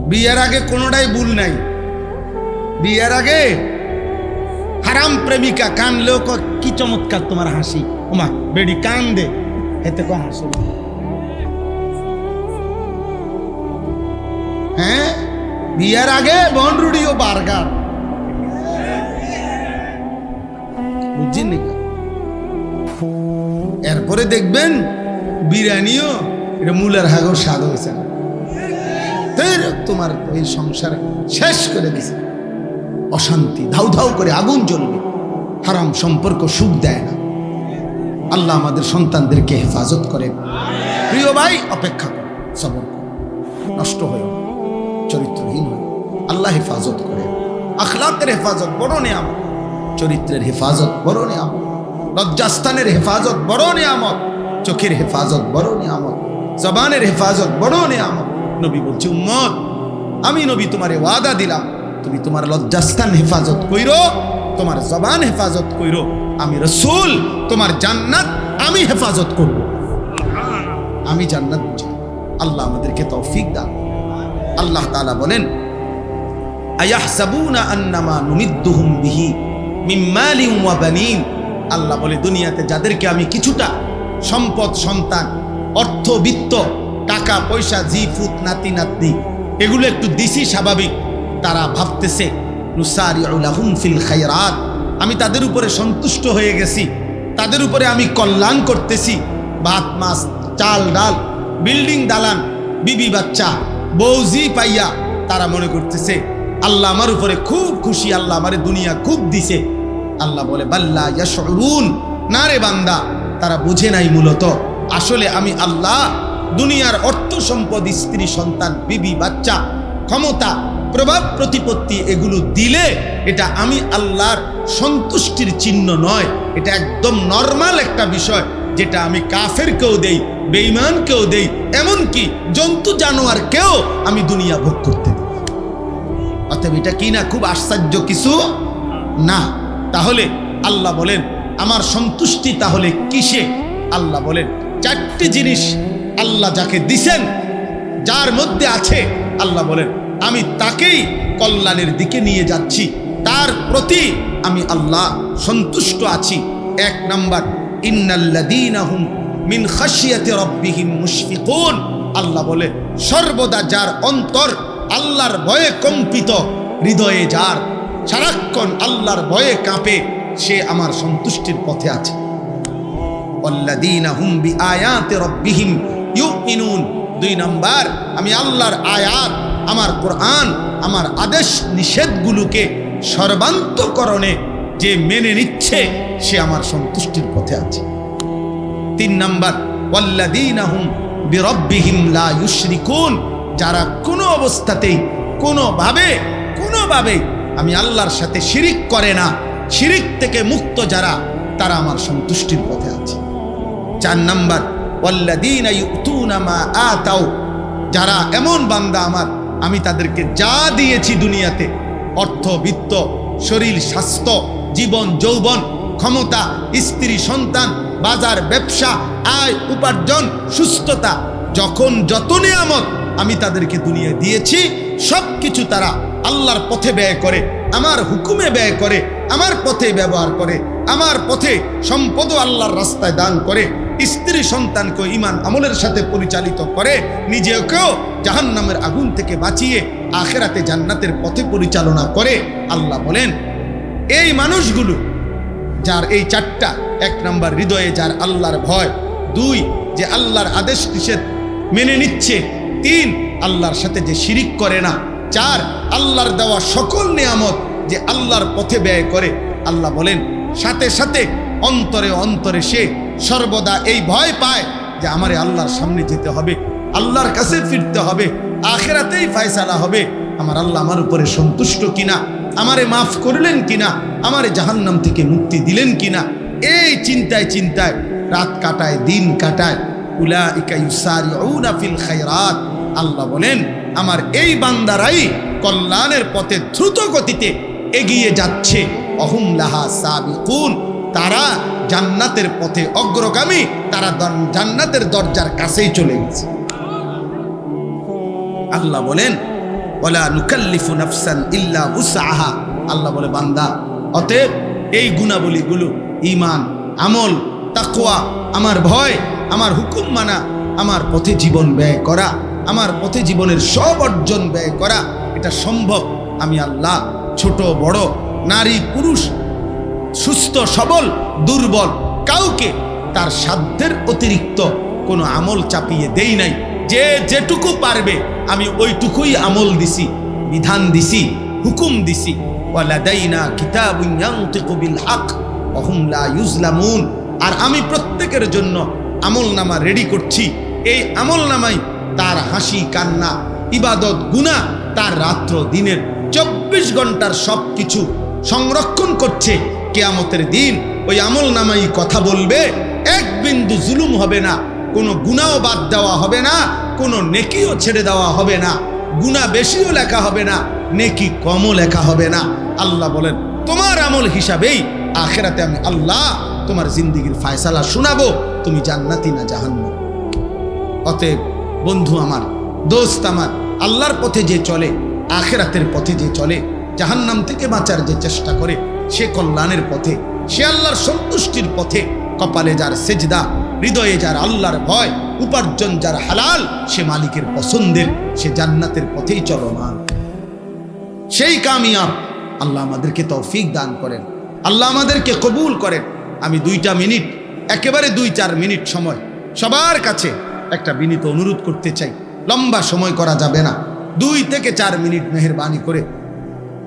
বিয়ের আগে কোনোটাই ভুল নাই। বিয়ের আগে হারাম প্রেমিকা কানলেও কি চমৎকার তোমার হাসি, ওমা বেডি কান দে, এতে কো হাসি। হ্যাঁ, বিয়ের আগে বনরুডি ও বার্গার, বুঝছেন নাকি? এরপরে দেখবেন বিরিয়ানিও এটা মূলের হাগর স্বাদ হয়েছে না, তোমার এই সংসার শেষ করে দিছে। অশান্তি, ধাউ ধাউ করে আগুন জ্বলবে। হারাম সম্পর্ক সুখ দেয় না। আল্লাহ আমাদের সন্তানদেরকে হেফাজত করে। প্রিয় ভাই, অপেক্ষা কর, সবর কর, নষ্ট হয়ে চরিত্রহীন হয়, আল্লাহ হেফাজত করে। আখলাকের হেফাজত বড় নিয়ামত, চরিত্রের হেফাজত বড় নিয়ামত, লজ্জাস্থানের হেফাজত বড় নিয়ামত, চোখের হেফাজত বড় নিয়ামত, জবানের হেফাজত বড় নিয়ামত। নবী বলছে, উম্মত, আমি নবী তোমারে ওয়াদা দিলাম, তুমি তোমার লজ্জাস্থান হেফাজত কইরো, তোমার জবান হেফাজত কইরো, আমি রাসূল তোমার জান্নাত আমি হেফাজত করব। আমি জান্নাত বুঝি। আল্লাহ আমাদেরকে তৌফিক দান। আল্লাহ তাআলা বলেন, আয়াহসাবুনা আন্নামা নুমিদ্দুহুম বিহি মিন মালিন ওয়া বানিন। আল্লাহ বলে, দুনিয়াতে যাদেরকে আমি কিছুটা সম্পদ, সন্তান, অর্থ, বিত্ত, টাকা পয়সা, জি ফুত, নাতি নাতনি এগুলো একটু দিছি, স্বাভাবিক। তারা ভাবতেছে নুসারিউ লাহুম ফিল খায়রাত, আমি তাদের উপরে সন্তুষ্ট হয়ে গেছি, তাদের উপরে আমি কল্যাণ করতেছি। ভাত মাছ চাল ডাল, বিল্ডিং দালান, বিবি বাচ্চা, বৌজি পাইয়া তারা মনে করতেছে আল্লাহ আমার উপরে খুব খুশি, আল্লাহ আমারে দুনিয়া খুব দিছে। আল্লাহ বলে, বাল্লা ইয়াশউরুন, না রে বান্দা, তারা বুঝে নাই মূলত আসলে আমি আল্লাহ দুনিয়ার অর্থ সম্পদ, স্ত্রী সন্তান, বিবি বাচ্চা, ক্ষমতা, প্রভাব প্রতিপত্তি এগুলো দিলে এটা আমি আল্লাহর সন্তুষ্টির চিহ্ন নয়। এটা একদম নর্মাল একটা বিষয়, যেটা আমি কাফেরকেও দেই, বেঈমানকেও দেই, এমনকি জন্তু জানোয়ারকেও আমি দুনিয়া ভোগ করতে দিই। অতএব এটা কি না খুব আশ্চর্য কিছু না? তাহলে আল্লাহ বলেন, আমার সন্তুষ্টি তাহলে কিসে? আল্লাহ বলেন, 4টি জিনিস আল্লাহ যাকে দিছেন, যার মধ্যে আছে, আল্লাহ বলেন আমি তাকেই কল্যাণের দিকে নিয়ে যাচ্ছি, তার প্রতি আমি আল্লাহ সন্তুষ্ট আছি। 1 নাম্বার, ইন্নাল্লাযীনা হুম মিন খাশিয়াতি রাব্বিহিম মুশফিকুন। আল্লাহ বলে, সর্বদা যার অন্তর আল্লাহর ভয়ে কম্পিত, হৃদয়ে যার সারাক্ষণ আল্লাহর ভয়ে কাঁপে, সে আমার সন্তুষ্টির পথে আছে। ওয়াল্লাযীনা হুম বিআয়াতি রাব্বিহিম ইউমিনুন। 2 নাম্বার, আমি আল্লাহর আয়াত, আমার কোরআন, আমার আদেশ নিষেধগুলোকে সর্বান্তকরণে যে মেনে নিচ্ছে, সে আমার সন্তুষ্টির পথে আছে। 3 নাম্বার, ওয়াল্লাযীনা হুম বিরাব্বিহিম লা ইউশরিকুন। যারা কোনো অবস্থাতেই কোনোভাবে আমি আল্লাহর সাথে শিরিক করে না, শিরিক থেকে মুক্ত যারা, তারা আমার সন্তুষ্টির পথে আছে। 4 নাম্বার, ওয়াল্লাযীনা ইউতুনা মা আতাউ। যারা এমন বান্দা আমার, আমি তাদেরকে যা দিয়েছি দুনিয়াতে, অর্থ বিত্ত, শরীর স্বাস্থ্য, জীবন যৌবন, ক্ষমতা, স্ত্রী সন্তান, বাজার ব্যবসা, আয় উপার্জন, সুস্থতা, যখন যত নিয়ামত আমি তাদেরকে দুনিয়া দিয়েছি, সব কিছু তারা আল্লাহর পথে ব্যয় করে, আমার হুকুমে ব্যয় করে, আমার পথে ব্যবহার করে, আমার পথে সম্পদও আল্লাহর রাস্তায় দান করে, স্ত্রী সন্তানকে ঈমান আমলের সাথে পরিচালিত করে, নিজেকেও জাহান্নামের আগুন থেকে বাঁচিয়ে আখিরাতে জান্নাতের পথে পরিচালনা করে। আল্লাহ বলেন, এই মানুষগুলো যার এই 4টা, 1 নাম্বার হৃদয়ে যার আল্লাহর ভয়, 2 যে আল্লাহর আদেশ নিষেধ মেনে নিচ্ছে, 3 আল্লাহর সাথে যে শিরিক করে না, 4 আল্লাহর দেওয়া সকল নিয়ামত যে আল্লাহর পথে ব্যয় করে। আল্লাহ বলেন, সাথে সাথে অন্তরে অন্তরে সে সর্বদা এই ভয় পায় যে আমারে আল্লাহর সামনে যেতে হবে, আল্লাহর কাছে ফিরতে হবে, আখিরাতেই ফয়সালা হবে। আমার আল্লাহ আমার উপরে সন্তুষ্ট কিনা, আমারে মাফ করলেন কিনা, আমারে জাহান্নাম থেকে মুক্তি দিলেন কিনা, এই চিন্তায় চিন্তায় রাত কাটায়, দিন কাটায়। উলাইকা ইউসারিউনা ফিল খায়রাত, আল্লাহ বলেন আমার এই বান্দারাই কল্যাণের পথে দ্রুত গতিতে এগিয়ে যাচ্ছে। অহুম লাহা সাবিকুন, তারা জান্নাতের পথে অগ্রগামী, তারা জান্নাতের দরজার কাছেই চলে গেছে। আল্লাহ বলেন ওয়ালা নুকাল্লিফু নাফসান ইল্লা উসআহা, আল্লাহ বলে বান্দা অতএব এই গুণাবলীগুলো ঈমান, আমল, তাকওয়া, আমার ভয়, আমার হুকুম মানা, আমার পথে জীবন ব্যয় করা, আমার পথে জীবনের সব অর্জন ব্যয় করা, এটা সম্ভব। আমি আল্লাহ ছোট বড়, নারী পুরুষ, সুস্থ সবল দুর্বল, কাউকে তার সাধ্যের অতিরিক্ত কোনো আমল চাপিয়ে দেই নাই। যে যেটুকু পারবে আমি ওইটুকুই আমল দিছি, বিধান দিছি, হুকুম দিছি। ওয়ালাদাইনা কিতাবুন ইয়ানতিকু বিল হক ওয়া হুম লা ইউজলামুন, আর আমি প্রত্যেকের জন্য আমলনামা রেডি করছি। এই আমলনামাই তার হাসি কান্না, ইবাদত, গুনাহ, তার রাত্র দিনের 24 ঘন্টার সব কিছু সংরক্ষণ করছে। কিয়ামতের দিন ওই আমলনামাই কথা বলবে, এক বিন্দু জুলুম হবে না, কোনো গুনাহও বাদ দেওয়া হবে না, কোনো নেকিও ছেড়ে দেওয়া হবে না, গুনাহ বেশিও লেখা হবে না, নেকি কমও লেখা হবে না। আল্লাহ বলেন তোমার আমল হিসাবেই আখিরাতে আমি আল্লাহ তোমার জিন্দেগির ফয়সালা শোনাবো, তুমি জান্নাতি না জাহান্নাম। অতএব বন্ধু আমার, দোস্ত আমার, আল্লাহর পথে যে চলে, আখিরাতের পথে যে চলে, জাহান্নাম থেকে বাঁচার যে চেষ্টা করে, সে কল্যাণের পথে, সে আল্লাহর সন্তুষ্টির পথে। কপালে যার সেজদা, হৃদয়ে যার আল্লাহর ভয়, উপার্জন যার হালাল, সে মালিকের পছন্দের, সে জান্নাতের পথেই চলমান, সেই কামিয়াব। আল্লাহ আমাদেরকে তৌফিক দান করেন, আল্লাহ আমাদেরকে কবুল করেন। আমি 2টা মিনিট, একেবারে 2-4 মিনিট সময় সবার কাছে একটা বিনীত অনুরোধ করতে চাই। লম্বা সময় করা যাবে না, 2 থেকে 4 মিনিট মেহেরবানি করে